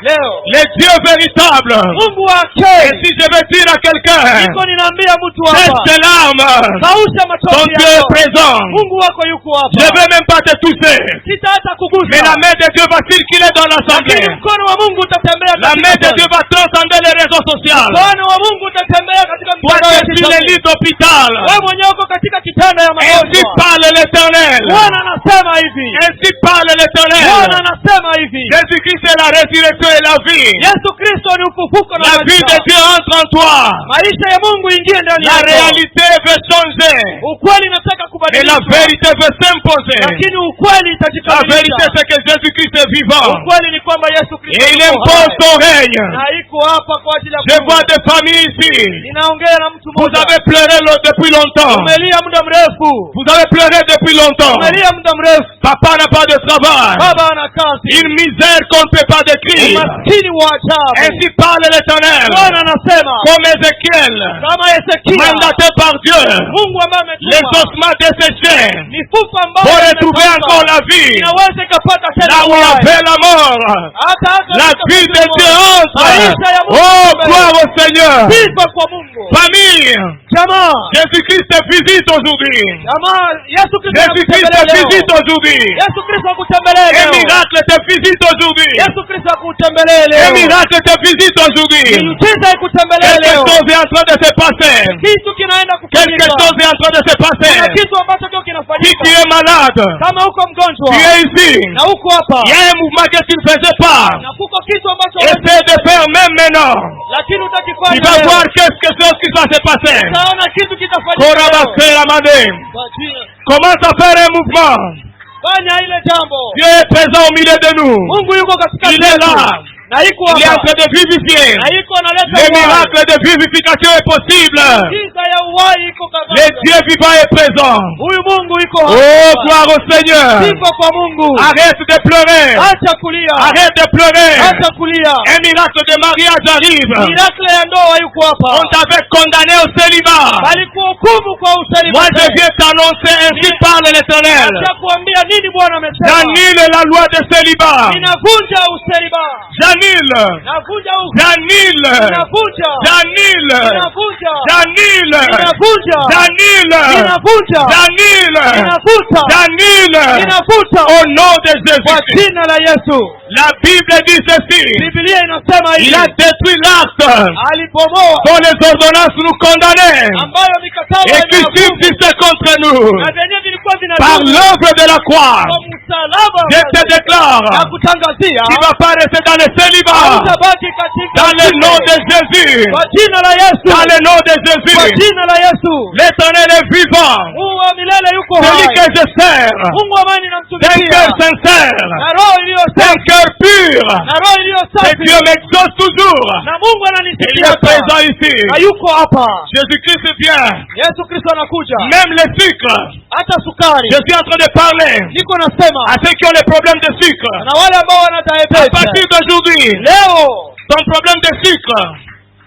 Leo. le Dieu véritable. Mungu wa Et kweli. si je veux dire à quelqu'un, Niko ninaambia mtu cesse hapa. tes larmes. Kausha Ton machozi Dieu est yako. présent. Mungu wako yuko Je hapa. ne veux même pas te tousser. Sita hata kugusa. Mais la main de Dieu va circuler dans l'assemblée. Lakini mkono wa Mungu utatembea La main de katika Dieu va transcender les réseaux sociaux. mkono wa Mungu utatembea katika Toi mtandao qui ya es sur les kijamii. lits d'hôpital. Wewe mwenyewe uko katika kitanda ya Ainsi magonjwa. parle l'Éternel. Bwana anasema hivi. Ainsi parle Bwana l'Éternel. anasema hivi. Jésus-Christ est la résurrection et la vie. Yesu Kristo ni ufufuko na La vie de maisha. Dieu entre en toi. Maisha ya Mungu ingie ndani La yako. réalité veut changer. Ukweli nataka Et la kubadilika. vérité veut s'imposer. Lakini ukweli La itajikamilisha. vérité c'est que Jésus-Christ est vivant. Ukweli ni kwamba Yesu Kristo Et il yuko impose hai. son règne. Na iko hapa kwa ajili ya Je Mungu. vois des familles ici. Ninaongea na mtu Vous mmoja. avez pleuré depuis longtemps. Umelia muda mrefu. Vous avez pleuré depuis longtemps. Umelia muda mrefu. Papa n'a pas de travail. Baba ana kazi. Une misère qu'on ne peut pas décrire. Umaskini wa ajabu. Ainsi parle l'Éternel. Bwana anasema Comme Ézéchiel, kama Hezekia, mandaté par Dieu, Mungu ambaye les ametuma ossements desséchés mifupa ambayo pour retrouver imekauka, encore la vie. inaweza ikapata tena Là où il y uhai. avait la mort, Hata la katika vie de Dieu entre. maisha ya Mungu Oh, mbele. gloire au Seigneur. Sifa kwa Mungu. Famille, Jamaa, Jésus-Christ te visite aujourd'hui. jamaa, Yesu Kristo Jésus-Christ te akutembelea leo. visite aujourd'hui. Yesu Kristo akutembelea Un leo. miracle te visite aujourd'hui. Yesu Kristo akutembelea Un leo. miracle te visite aujourd'hui. Miujiza ikutembelee Quelque leo. chose est en train de se passer. Kitu kinaenda Quelque kufanyika. chose est en train de se Kuna passer. kitu ambacho kio Si kinafanyika. tu es malade, Kama uko mgonjwa tu es ici. na uko hapa Il y a un mouvement que tu ne faisais pas. na kuko kitu ambacho Essaie de faire même maintenant. lakini Tu utakifanya vas leo. voir quelque chose qui va se passer. Utaona kitu kitafanyika leo. Korabasé la main. Kwa jina. Commence à faire un mouvement. Fanya ile jambo. Dieu est présent au milieu de nous. Mungu yuko katika Il est là. na iko Il est en hapa. train de vivifier. Na iko analeta Le uhai. miracle de vivification est possible. Giza ya uhai iko kabisa. Le Dieu vivant est présent. Huyu Mungu iko Oh, hapa. gloire au Seigneur. Sifa kwa Mungu. Arrête de pleurer. Acha kulia. Arrête de pleurer. Acha kulia. Un miracle de mariage arrive. Miracle ya ndoa yuko hapa. On t'avait condamné au célibat. Balikuhukumu kwa usalimu. Moi, je viens t'annoncer ainsi parle l'Éternel. Acha kuambia nini Bwana amesema. J'annule la loi de célibat. Ninavunja usaliba. J'annule. Navunja J'annule. Ninavunja. J'annule. Ninavunja. J'annule. Ninavunja. J'annule. Ninavunja. J'annule. Ninavuta. J'annule. Ninavuta. Au nom de Kwa Jésus. jina la Yesu. La Bible dit ceci. Biblia inasema Il hivi. a détruit l'acte Alibomoa dont les ordonnances nous condamnaient ambayo mikataba et qui imehukumu. subsistait contre nous. Na vyenyewe vilikuwa Par vinadumu l'œuvre de la croix, kwa msalaba je te déclare, na kutangazia tu ne vas pas rester dans le célibat. hautabaki katika Dans le utumwa. nom de Jésus. Kwa jina la Yesu. Dans le nom de Kwa Jésus. jina la Yesu. L'Éternel est vivant. Mungu wa milele yuko Celui hai. que je sers. Mungu ambaye D'un ninamtumikia. cœur sincère. Na roho iliyo D'un safi. cœur pur. Na roho iliyo Et safi. Dieu m'exauce toujours. Na Mungu Il ananisikia. est présent ici. Na yuko hapa. Jésus-Christ vient. Yesu Kristo anakuja. Même le sucre. Hata sukari. Je suis en train de parler Niko nasema à ceux qui ont les problèmes de sucre. na wale ambao wana À diabetes. partir d'aujourd'hui, Leo ton problème de sucre,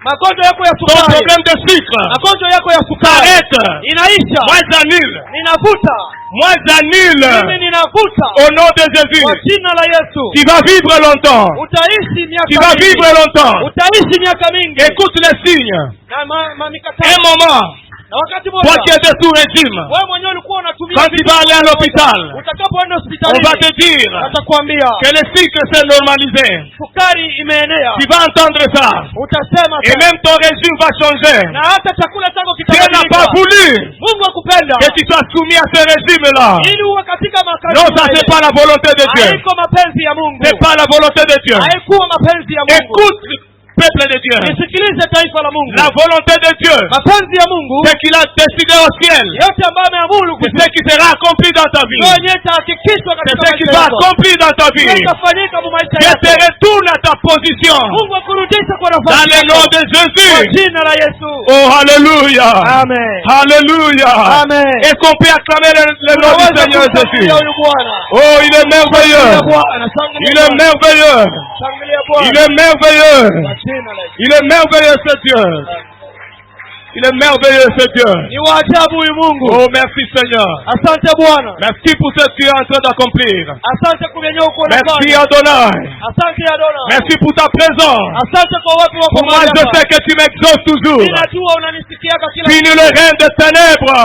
magonjwa yako ya ton sukari. problème de sucre, Magonjwa yako ya sukari s'arrête. inaisha. Moi j'annule. Ninavuta. Moi j'annule. Mimi ninavuta. Au nom de Kwa Jésus. jina la Yesu. Tu vas vivre longtemps. Utaishi Tu miaka vas mingi. vivre longtemps. Utaishi miaka mingi. Écoute les signes. Na Un mikataba. moment, Na wakati toi mmoja qui es de sous régime, wewe mwenyewe ulikuwa unatumia quand tu vitu vas aller à vya l'hôpital, kawaida. Utakapoenda on hospitalini va te dire atakwambia que le sucre s'est normalisé. sukari imeenea. Tu vas entendre ça. Utasema Et sasa. même ton régime va changer. Na hata chakula chako Dieu n'a kitabadilika. pas voulu Mungu akupenda que tu sois soumis à ce régime-là. ili uwe katika makazi. Non, ça c'est pas la volonté de Dieu. Haiko mapenzi ya Mungu. C'est pas la volonté de Dieu. Haikuwa mapenzi ya Mungu. Écoute peuple de Dieu. Nisikilize taifa la Mungu. La volonté de Dieu, Mapenzi ya Mungu, c'est qu'il a décidé au ciel. yote ambayo ameamuru C'est ce qui sera accompli dans ta vie. ndio yenyewe itahakikishwa C'est katika ce qui maisha va yako. accomplir dans ta vie. Itafanyika kwa maisha Dieu yako. te retourne à ta position. Mungu akurudishe kwa Dans nafasi le yako. nom de Kwa Jésus. jina la Yesu. Oh, alléluia. Amen. Alléluia. Amen. Est-ce qu'on peut acclamer le nom du Seigneur Jésus? Shangilia huyu Bwana. Oh, il est merveilleux. Shangilia Bwana. Shangilia Il est Bwana. merveilleux. Shangilia Bwana. Il est merveilleux. Kwa jina la Yesu. Il est merveilleux ce Dieu. Il est merveilleux ce Dieu. Ni wa ajabu huyu Mungu. Oh, merci Seigneur. Asante Bwana. Merci pour ce que tu es en train d'accomplir. Asante kwa yenyewe uko Merci unafanya. Adonai. Asante Adonai. Merci pour ta présence. Asante kwa watu wako Pour moi, je mahali sais hapa. que tu m'exauces toujours. Ninajua unanisikiaga kila Fini le règne de ténèbres.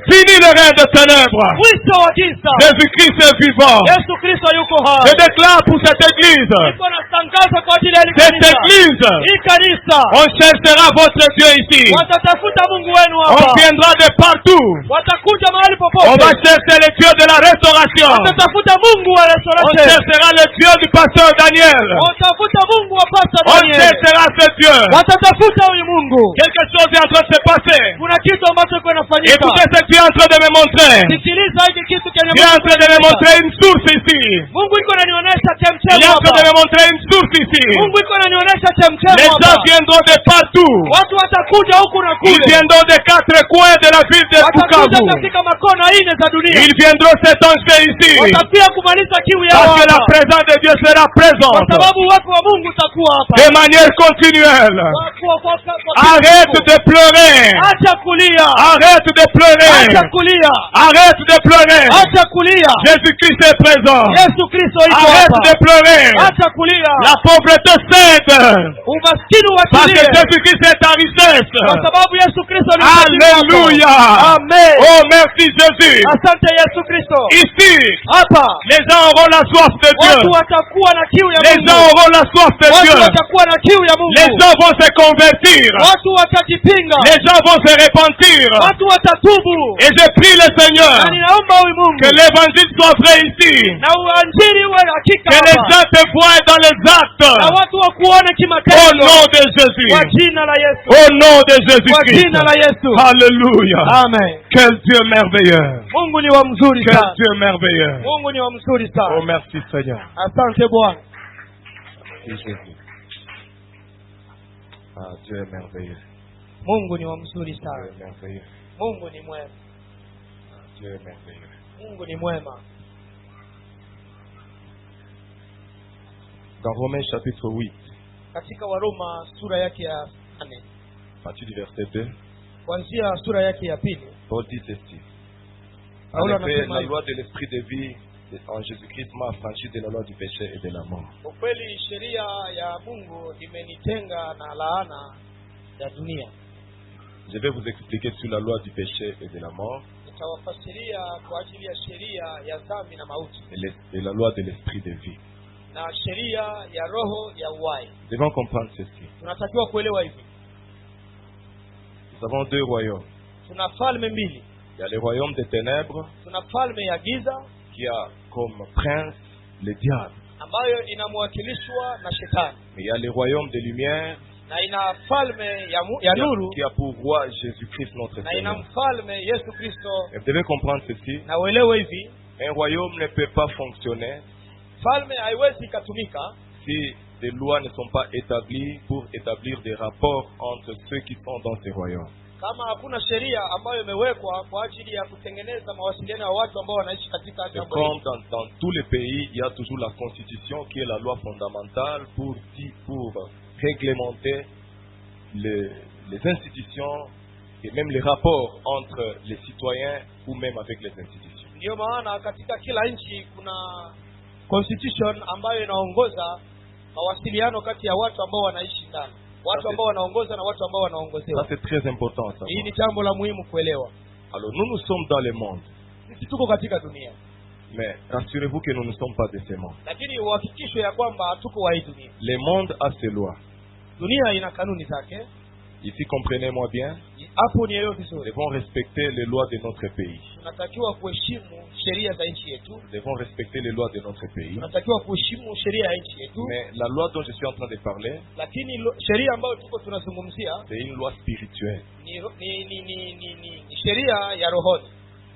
Fini le règne de ténèbres. mwisho wa giza. Jésus-Christ est vivant. Yesu Kristo yuko Je hai. déclare pour cette église. Niko natangaza kwa ajili ya hili Cette kanisa. église. Hii kanisa On cherchera votre Dieu ici. watatafuta Mungu wenu On hapa. viendra de partout. Watakuja mahali On va popote. chercher le Dieu de la restauration. Watatafuta Mungu wa On restoration. cherchera le Dieu du pasteur Daniel. Watafuta Mungu wa Pastor On Daniel. cherchera ce Dieu. Watatafuta huyu Mungu. Quelque chose est en train de se passer. Kuna kitu ambacho kinafanyika. Écoutez ce que tu es en train de me montrer. Sikiliza hiki kitu kenye Tu es en train de me montrer une source ici. Mungu iko ananionyesha Il chemchemu est en train de hapa. me montrer une source ici. Mungu iko ananionyesha Les chemchemu gens hapa. viendront de partout. Watu watakuja huku na Ils kule. viendront des quatre coins de la ville de Watakuja Bukavu. katika makona ine za dunia. Ils viendront s'étancher ici. Watapia kumaliza kiu yao Parce que la hapa. présence de Dieu sera Kwa présente sababu watu wa Mungu utakuwa hapa. de manière continuelle. Arrête de pleurer. Acha kulia. Arrête de pleurer. Acha kulia. Arrête de pleurer. Acha kulia. Jésus-Christ est présent. Yesu Kristo yuko Arrête de hapa. pleurer. Acha kulia. La pauvreté cède. Umaskini Parce que uachilie. Jésus-Christ est ta richesse. Kwa sababu Yesu Kristo ni mtakatifu. Alléluia. Amen. Oh, merci Jésus. Asante Yesu Kristo. Ici, Hapa les gens auront la soif de Dieu. watu watakuwa na kiu ya Les gens Mungu. auront la soif de Watu Dieu. watakuwa na kiu ya Les Mungu. gens vont se convertir. Watu watajipinga. Les gens vont se repentir. Watu watatubu. Et je prie le Seigneur Na ninaomba huyu Mungu que l'évangile soit vrai ici. na uanjili uwe hakika Que les hapa. gens te voient dans les Na actes. watu wakuone Au kimatendo. nom de Kwa Jésus. jina la Yesu. Au nom de Kwa Jésus-Christ. jina la Yesu. Alléluia. Amen. Quel Dieu merveilleux. Mungu ni wa mzuri Quel sana. Dieu merveilleux. Mungu ni wa mzuri Oh, sana. merci Seigneur. Asante Bwana. Merci Jésus. Ah, Dieu est merveilleux. Mungu ni wa mzuri Dieu sana. est merveilleux. Mungu ni mwema. Dieu est merveilleux. Mungu ni mwema. Dans Romains chapitre 8, Katika Waroma sura yake ya 8 à partir du verset 2, kuanzia sura yake ya pili, Paul dit ceci. En Paulo effet, anasema la hivi: loi de l'esprit de vie en Jésus-Christ m'a affranchi de la loi du péché et de la mort. ukweli sheria ya Mungu imenitenga na laana ya dunia. Je vais vous expliquer sur la loi du péché et de la mort Nitawafasiria kwa ajili ya sheria ya dhambi na mauti et la loi de l'esprit de vie. na sheria ya roho ya uhai. Nous devons comprendre ceci. Tunatakiwa kuelewa hivi: Nous avons deux royaumes. tuna falme mbili. Il y a le royaume des ténèbres Tuna falme ya giza qui a comme prince le diable. ambayo inamwakilishwa na shetani, Mais il y a le royaume des lumières na ina falme ya nuru, qui a pour roi Jésus-Christ notre na ina Seigneur. mfalme Yesu Kristo. Et vous devez comprendre ceci. Na uelewe hivi: Un royaume ne peut pas fonctionner falme haiwezi ikatumika si des lois ne sont pas établies pour établir des rapports entre ceux qui sont dans ces royaumes. kama hakuna sheria ambayo imewekwa kwa ajili ya kutengeneza mawasiliano ya watu ambao wanaishi katika C'est jambo comme hili. dans tous les pays, il y a toujours la constitution qui est la loi fondamentale pour réglementer les institutions et même les rapports entre les citoyens ou même avec les institutions. Ndiyo maana katika kila nchi kuna constitution ambayo inaongoza mawasiliano kati ya watu ambao wanaishi ndani, watu ambao wanaongoza na watu ambao Ça wanaongozewa. c'est très important à Hii savoir. ni jambo la muhimu kuelewa. Alors nous sommes dans le monde, Sisi tuko katika dunia, mais rassurez-vous que nous ne sommes pas de ce monde. lakini uhakikishwe ya kwamba hatuko wa hii dunia. Le monde a ses lois. Dunia ina kanuni zake. Ici, comprenez-moi bien, hapo nielewe nous vizuri, devons respecter les lois de notre pays. tunatakiwa kuheshimu sheria za nchi yetu, Nous devons respecter les lois de notre pays. tunatakiwa kuheshimu sheria ya nchi yetu. Mais la loi dont je suis en train de parler, Lakini sheria ambayo tuko tunazungumzia c'est une loi spirituelle. ni sheria ya rohoni,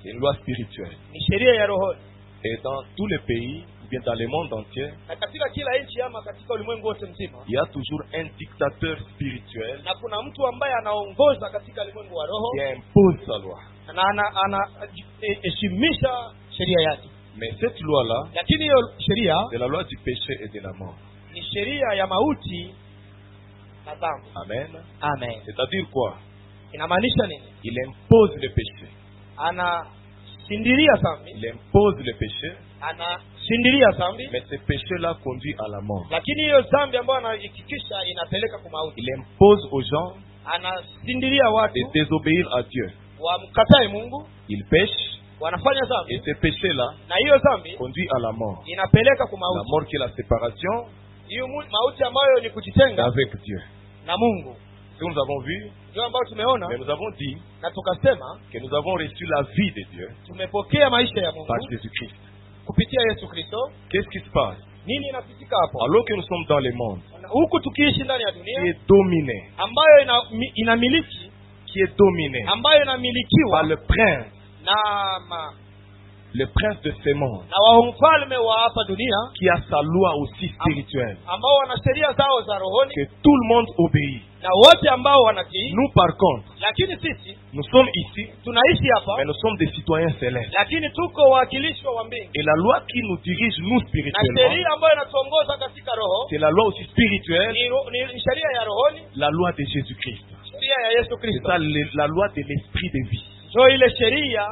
C'est une loi spirituelle. ni sheria ya rohoni. Et dans tous les pays, ou bien dans le monde entier, Na katika kila nchi ama katika ulimwengu wote mzima, il y a toujours un dictateur spirituel na kuna mtu ambaye anaongoza katika ulimwengu wa roho qui impose sa loi. na anaheshimisha sheria yake. Mais cette loi-là, Lakini hiyo sheria c'est la loi du péché et de la mort. ni sheria ya mauti na dhambi. Amen. Amen. C'est-à-dire quoi? Inamaanisha nini? Il impose le péché. Anasindiria dhambi, Il impose le péché, anasindiria dhambi, mais ce péché-là conduit à la mort. lakini hiyo dhambi ambayo anahakikisha inapeleka kwa mauti. Il impose aux gens Anasindiria watu de désobéir à Dieu. wamkatae Mungu, Ils pêchent, wanafanya et dhambi, ce péché-là na hiyo dhambi conduit à la mort. inapeleka kwa La mauti. mort qui est la séparation Hiyo mauti ambayo ni kujitenga avec Dieu. na Mungu, Ce que nous avons vu, ndio ambayo tumeona mais nous avons dit na tukasema que nous avons reçu la vie de Dieu tumepokea maisha ya Mungu par Jésus-Christ. kupitia Yesu Kristo. Qu'est-ce qui se passe? Nini inapitika hapo? Alors que nous sommes dans le monde Huku tukiishi ndani ya qui dunia est dominé, ambayo inamiliki qui est dominé ambayo par inamilikiwa le prince na de ce monde, na wafalme wa hapa dunia qui a sa loi aussi spirituelle, ambao wana sheria zao za rohoni que tout le monde obéit. na wote ambao wanatii. Nous, par contre, Lakini sisi nous sommes ici, tunaishi mais hapa, nous sommes des citoyens célestes. lakini tuko wawakilishwa wa mbingu, Et la loi qui nous dirige, nous, na spirituellement, sheria ambayo inatuongoza katika roho c'est la loi aussi spirituelle, ni sheria ya rohoni, la loi de Jésus-Christ. sheria ya Yesu C'est Kristo. ça, la loi de l'esprit de vie. Ndio ile sheria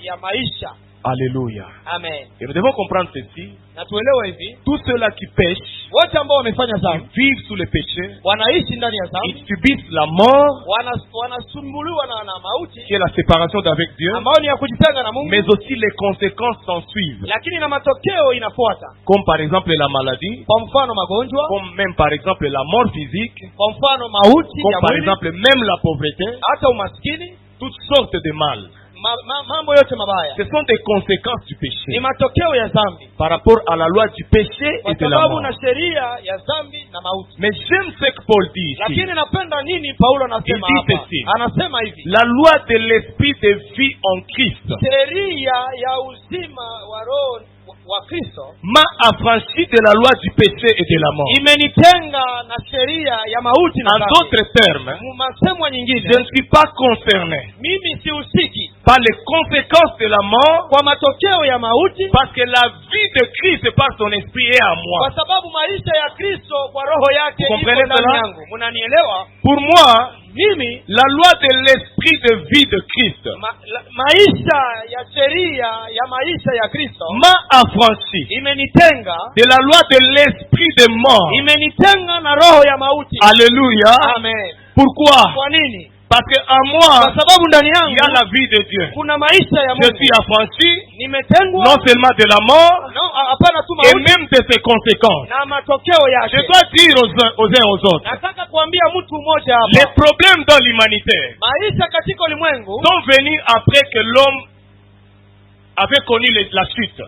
ya maisha. Alléluia. Amen. Et nous devons comprendre ceci. Na tuelewe hivi, Tous ceux-là qui pêchent, wote ambao wamefanya qui dhambi, vivent sous le péché, wanaishi ndani ya ils dhambi, subissent la mort, wanasumbuliwa na mauti qui est la séparation d'avec Dieu, ambayo ni ya kujitenga na Mungu, mais aussi les conséquences s'en suivent. lakini na matokeo inafuata. Comme par exemple la maladie, Kwa mfano magonjwa, comme même par exemple la mort physique, kwa mfano mauti comme ya par mwili, exemple même la pauvreté, hata umaskini, toutes sortes de mal. mambo yote mabaya Ce sont des conséquences du ni péché matokeo ya dhambi, par rapport à la loi du péché et kwa de la sababu mort. na sheria ya dhambi na mauti. Mais j'aime ce que Paul dit ici. Lakini napenda nini Paulo anasema Il dit hapa? ceci. Anasema hivi, La loi de l'esprit de vie en Christ sheria ya uzima wa roho wa Kristo m'a affranchi de la loi du péché et de la mort. imenitenga na sheria ya mauti na En dhambi. d'autres termes, Masemwa je nyingine, ne suis pas concerné mimi sihusiki par les conséquences de la mort kwa matokeo ya mauti, parce que la vie de Christ par son esprit est en moi. kwa sababu maisha ya Kristo kwa roho yake Vous iko comprenez ndani cela? yangu. Mnanielewa? Pour moi, Mimi la loi de l'esprit de vie de Christ maisha ya sheria ya maisha ya Kristo m'a affranchi imenitenga, de la loi de l'esprit de mort. imenitenga na roho ya mauti. Alléluia. Amen. Pourquoi? Kwa nini? Parce qu'en Kwa moi, sababu ndani il y a yangu la vie de Dieu. kuna maisha ya Je Mungu. suis affranchi Nimetengwa non seulement de la mort, no, hapana tu et mauti même de ses conséquences. na matokeo Je yake. dois dire aux uns aux autres, Nataka kuambia mtu mmoja les hapa, problèmes dans l'humanité maisha katika ulimwengu sont venus après que l'homme avait connu la chute.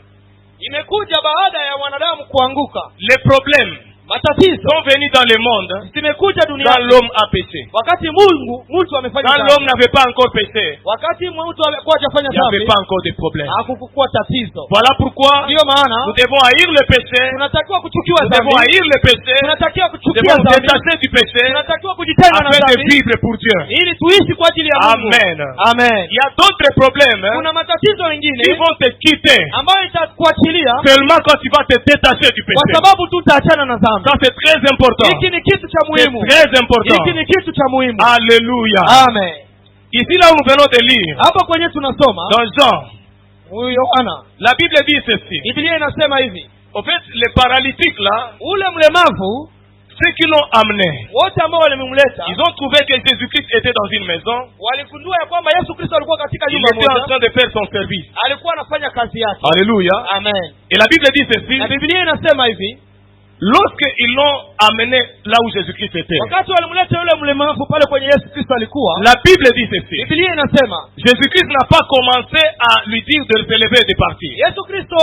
imekuja baada ya wanadamu kuanguka. Les problèmes Matatizo sont venus dans le monde zimekuja quand duniani l'homme a péché. wakati mtu amefanya Quand dhambi. l'homme n'avait pas encore péché, Wakati mtu alikuwa hajafanya il n'y avait dhambi, pas encore de problème. hakukuwa tatizo. Voilà pourquoi Ndiyo maana nous devons haïr le péché, tunatakiwa kuchukiwa nous devons dhambi, haïr le péché, tunatakiwa nous kuchukia devons nous dhambi, détacher du péché tunatakiwa kujitenga na afin de dhambi vivre pour Dieu. ili tuishi kwa ajili ya Mungu. Amen. Amen. Il y a d'autres problèmes Kuna matatizo qui mengine vont te quitter ambayo itakuachilia seulement quand tu vas te détacher du kwa péché. sababu tu utaachana na dhambi. Ça c'est très important. Hiki ni kitu cha C'est muhimu. très important. Hiki ni kitu cha muhimu. Alléluia. Amen. Ici là où nous venons de lire, Hapa kwenye tunasoma dans Jean, huyu Yohana, la Bible dit ceci. Biblia inasema hivi, En fait, les paralytiques là, ule mlemavu ceux qui l'ont amené, wote ambao walimemleta ils ont trouvé que Jésus-Christ était dans une maison. waligundua ya kwamba Yesu Kristo alikuwa katika Il nyumba était en moja, train de faire son service. alikuwa anafanya kazi yake. Alléluia. Amen. Et la Bible dit ceci. Na Biblia inasema hivi, lorsqu'ils l'ont amené là où Jésus-Christ était, wakati walimleta yule mlemavu pale kwenye Yesu Kristo alikuwa, la Bible dit ceci. Biblia inasema Jésus-Christ n'a pas commencé à lui dire de se lever et de partir. Yesu Kristo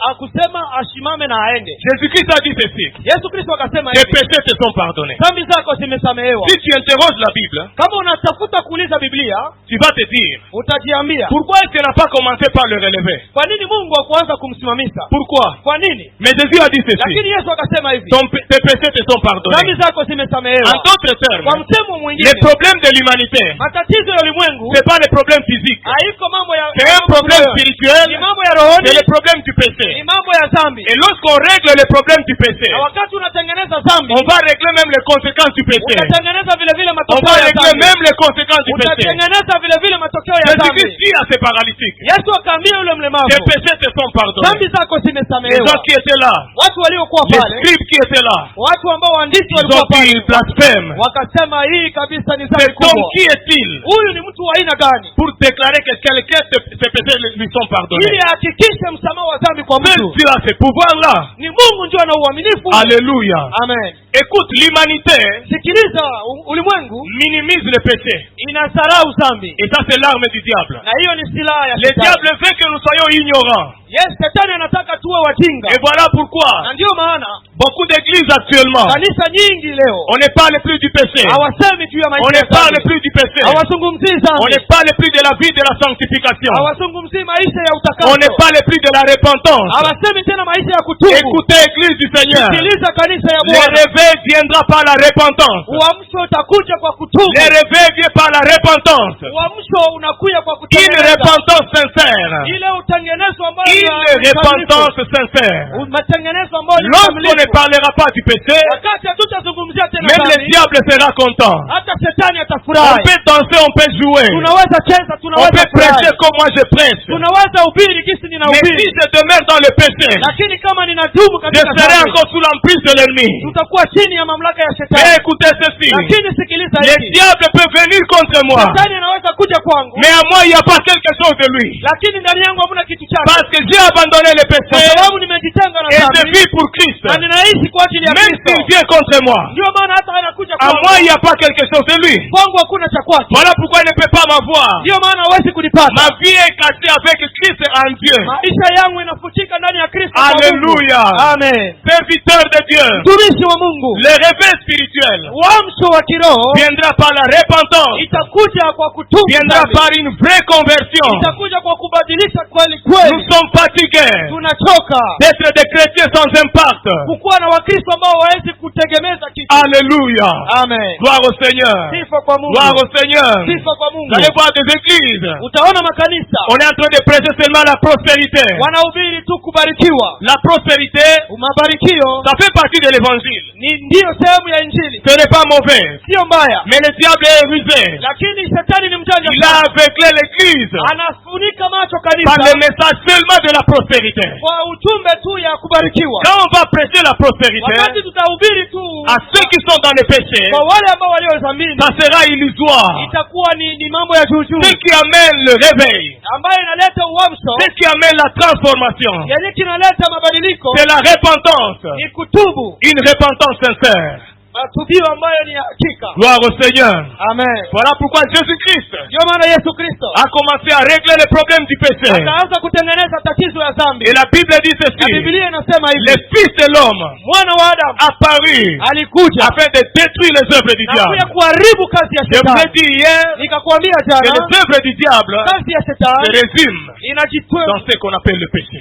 hakusema ashimame na aende. Jésus-Christ a dit ceci. Yesu Kristo akasema Tes hivi, péchés te sont pardonnés. dhambi zako zimesamehewa. Si tu interroges la Bible, Kama unatafuta kuuliza Biblia, tu vas te dire, utajiambia, pourquoi il n'a pas commencé par le relever? kwa nini Mungu hakuanza kumsimamisha? Pourquoi? Kwa nini? Mais Jésus a dit ceci. Lakini Yesu akasema hivi, Tes péchés te sont pardonnés. dhambi zako zimesamehewa. En d'autres termes, Kwa msemo les mwingine, problèmes de l'humanité, matatizo ya ulimwengu c'est pas les problèmes physiques. haiko mambo ya C'est un problème spirituel. ni mambo ya rohoni, C'est le problème du péché. ni mambo ya dhambi. Et lorsqu'on règle les problèmes du péché, Na wakati unatengeneza dhambi, on va régler même les conséquences du péché. utatengeneza vile vile On matokeo va ya régler dhambi. même les conséquences du péché. Utatengeneza vile vile matokeo ya Jésus-Christ dhambi. dit à ces paralytiques, Yesu akaambia yule tes mlemavu, péchés te sont pardonnés. dhambi zako Les zimesamehewa. gens qui étaient là, Watu waliokuwa les pale, scribes qui étaient là, watu ambao waandishi ils walikuwa ont dit, pale, il blasphème. wakasema hii kabisa ni dhambi Cet homme kubwa. qui est-il Huyu ni mtu wa aina gani? pour déclarer que quelqu'un ses péchés lui sont pardonnés? Ili ahakikishe msamaha wa dhambi kwa Même mtu. Dieu a ce pouvoir-là. Ni Mungu ndio ana uaminifu. Alléluia. Amen. Écoute, l'humanité Sikiliza, ulimwengu minimise le péché. inasarau dhambi, Et ça, c'est l'arme du diable. na hiyo ni silaha ya Le shetani. diable veut que nous soyons ignorants. Yes, shetani anataka tuwe wajinga. Et voilà pourquoi Na ndio maana beaucoup d'églises actuellement, kanisa nyingi leo on ne parle plus du péché. hawasemi juu ya On maisha ne ya parle dhambi. plus du péché. Hawazungumzii On dhambi. ne parle plus de la vie de la sanctification. Hawazungumzii maisha ya On utakaso. ne parle plus de la repentance. Hawasemi tena maisha ya kutubu. Écoutez, Église du Seigneur. Sikiliza kanisa ya Le Bwana. réveil viendra par la repentance. Uamsho utakuja kwa kutubu. Le réveil vient par la repentance. Uamsho unakuja kwa Une kutengeneza. repentance sincère. Ile utengenezo ambayo ni Une ya repentance sincère. matengenezo ambayo ni Lorsqu'on ne kamilifu. parlera pas du péché, Wakati hatutazungumzia tena même le dhambi, diable sera content. hata shetani On atafurahi. peut danser, on peut jouer. Tunaweza cheza, On tunaweza peut prêcher furahi. comme moi je prêche. Tunaweza ubiri kisi Mais si ninahubiri. je demeure dans le péché, Lakini kama ninadumu je katika serai dhambi, encore sous l'emprise de l'ennemi. tutakuwa chini ya mamlaka ya Mais shetani. écoutez ceci. Lakini sikiliza Le hiki. diable peut venir contre moi. Shetani anaweza kuja kwangu, Mais à moi, il n'y a pas quelque chose de lui. lakini ndani yangu hamuna kitu chake. Parce que j'ai abandonné le Kwa péché sababu nimejitenga na et je dhambi vis pour Christ. na ninaishi kwa ajili ya Même Kristo. s'il vient contre moi, Ndio maana hata anakuja à kwangu, moi, il n'y a pas quelque chose de lui. kwangu hakuna cha kwake. Voilà pourquoi il ne peut pas m'avoir. Ndio maana hawezi kunipata. Ma vie est cachée avec Christ en Dieu. Maisha yangu inafutika ndani ya Kristo kwa Mungu. Alléluia. Amen. Serviteur de Dieu. Mtumishi wa Mungu, Le réveil spirituel uamsho wa kiroho viendra par la repentance, itakuja kwa kutubu viendra dhambi. par une vraie conversion. Itakuja kwa kubadilisha kweli Nous kweli. sommes fatigués Tunachoka d'être des chrétiens sans impact. kukuwa na Wakristo ambao hawawezi kutegemeza kitu. Alléluia. Amen. Gloire au Seigneur. Sifa kwa Mungu. Gloire au Seigneur. Sifa kwa Vous Mungu. allez voir des églises. Utaona makanisa On est en train de prêcher seulement la prospérité. wanahubiri tu kubarikiwa. La prospérité, Mabarikio ça fait partie de l'évangile. ndiyo sehemu ya Injili, Ce n'est pas mauvais. sio mbaya, Mais le diable est rusé. lakini shetani ni mjanja Il a sana. aveuglé l'église Anafunika macho par kanisa le message seulement de la prospérité. kwa ujumbe tu ya kubarikiwa. Quand on va prêcher la prospérité Wakati tutahubiri tu à ceux qui sont dans le péché, kwa wale ambao walio dhambini, ça sera illusoire. itakuwa ni mambo ya juujuu Ce qui amène le réveil, ambayo inaleta uamsho, ce qui amène la transformation, yenye kinaleta mabadiliko c'est la repentance. ni kutubu, Une repentance sincère. matubio ambayo ni ya hakika. Gloire au Seigneur. Amen. Voilà pourquoi Jésus-Christ Ndio maana Yesu Kristo a commencé à régler les problèmes du péché. akaanza kutengeneza tatizo ya dhambi. Et la Bible dit Na ceci. Biblia inasema Le hivi, Fils de l'homme mwana wa Adamu apparu alikuja afin de détruire les œuvres du na kuja diable. kuharibu kazi ya Je vous ai shetani. dit hier Nikakwambia que jana, les œuvres du diable kazi ya se shetani résument inajitoa, dans ce qu'on appelle le péché.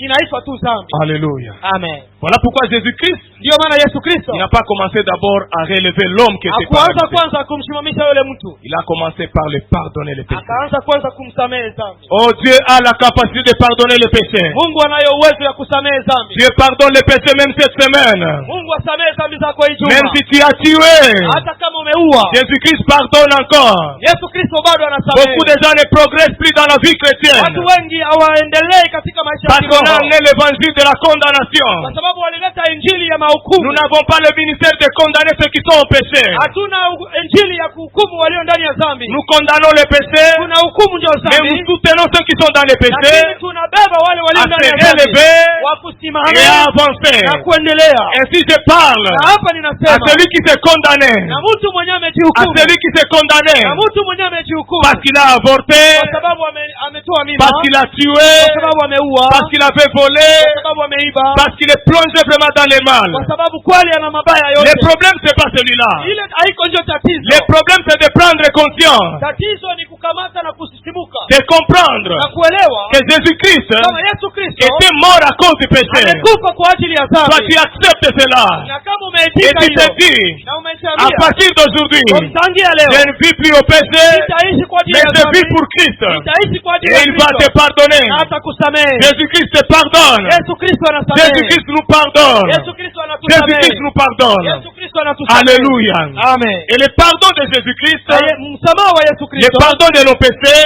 inaitwa tu dhambi. Alléluia. Amen. Voilà pourquoi Jésus-Christ, Ndio maana Yesu Kristo il n'a pas commencé d'abord à relever l'homme qui était hakuanza paralysé. kwanza kumsimamisha yule mtu, Il a commencé par le pardonner le péché. akaanza kwanza kumsamehe dhambi. Oh, Dieu a la capacité de pardonner le péché. Mungu anayo uwezo ya kusamehe dhambi. Dieu pardonne le péché même cette semaine. Mungu asamehe dhambi zako hii Même juma. si tu as tué, Hata kama umeua, Jésus-Christ pardonne encore. Yesu Kristo bado anasamehe. Beaucoup de gens ne progressent plus dans la vie chrétienne Watu wengi hawaendelei katika maisha ya parce qu'on a kiroho amené l'évangile de la condamnation. kwa sababu walileta injili ya mahukumu. Nous n'avons pas le ministère de condamner ceux qui sont au péché. Hatuna injili ya kuhukumu walio ndani ya dhambi. Nous condamnons le péché, Tuna hukumu ndio mais nous dhambi, soutenons ceux qui sont dans le péché lakini tunabeba wale walio à ndani se ya dhambi relever wa et kusimama à avancer. na kuendelea. Et si je parle Na hapa à ninasema celui qui s'est condamné, na mtu mwenyewe à amejihukumu, celui qui s'est condamné, na mtu mwenyewe amejihukumu parce qu'il a avorté, kwa sababu ametoa mimba, parce qu'il a tué, kwa sababu ameua, parce qu'il avait volé, kwa sababu ameiba, parce qu'il est plongé vraiment dans les mal. kwa sababu kweli ana mabaya Le yote. problème, c'est pas celui-là. Ile haiko ndio tatizo. Le problème, c'est de prendre conscience, Tatizo ni kukamata na kusisimuka de comprendre na kuelewa que Jésus-Christ kama Yesu Kristo était mort à cause du péché. amekufa kwa ajili ya Toi, dhambi. tu acceptes cela. Na kama Et umeitika tu te hilo dis, na à umechamia partir d'aujourd'hui, kumtangia je leo, ne vis plus au péché, nitaishi kwa ajili mais ya je dhambi, vis pour Christ. nitaishi kwa ajili Et ya il va te Kristo pardonner. na atakusamehe. Jésus-Christ te pardonne. Yesu Kristo anasamehe. Jésus-Christ nous pardonne. Yesu Kristo anatusamehe. Jésus-Christ nous pardonne. Yesu Kristo anatusamehe. Alléluia. Amen. Et le pardon de Jésus-Christ, Msamaha wa Yesu le Kristo, pardon de nos péchés,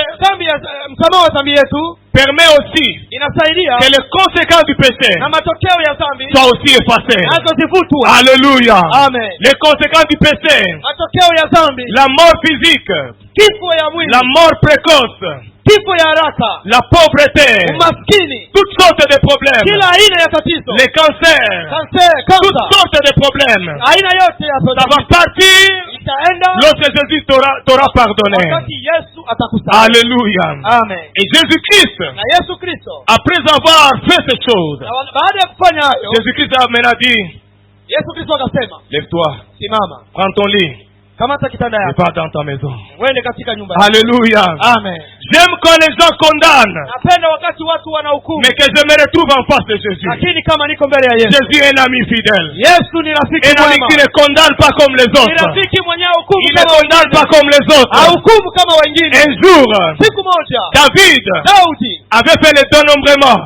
msamaha wa dhambi yetu permet aussi inasaidia que les conséquences du péché na matokeo ya dhambi soient aussi effacées. nazo zivutwe. Alléluia. Amen. Les conséquences du péché, Matokeo ya dhambi, la mort physique, kifo ya mwili, la mort précoce, kifo ya haraka, la pauvreté, umaskini, toutes sortes de problèmes, kila aina ya tatizo, les cancers, toutes kansa, sortes de problèmes, aina yote ya ça va tatizo partir itaenda lorsque Jésus t'aura pardonné. wakati Yesu atakusamehe. Alléluia. Amen. Et Jésus-Christ, Na Yesu Kristo après avoir fait ces choses, baada ya kufanya hayo, Jésus-Christ a maintenant dit, Yesu Kristo akasema, lève-toi, simama, prends ton lit, kamata kitanda et yako, va dans ta maison. uende katika nyumba yako. Alléluia. Amen. J'aime quand les gens condamnent, Napenda wakati watu wanahukumu, mais que je me retrouve en face de Jésus. lakini kama niko mbele ya Yesu. Jésus est un ami fidèle. Yesu ni rafiki Un ami mwema. qui ne condamne pas comme les Ni autres. rafiki mwenye hukumu Il ne kama condamne wengine. pas comme les autres. Hahukumu kama wengine. Un jour, Siku moja David Daudi avait fait le dénombrement.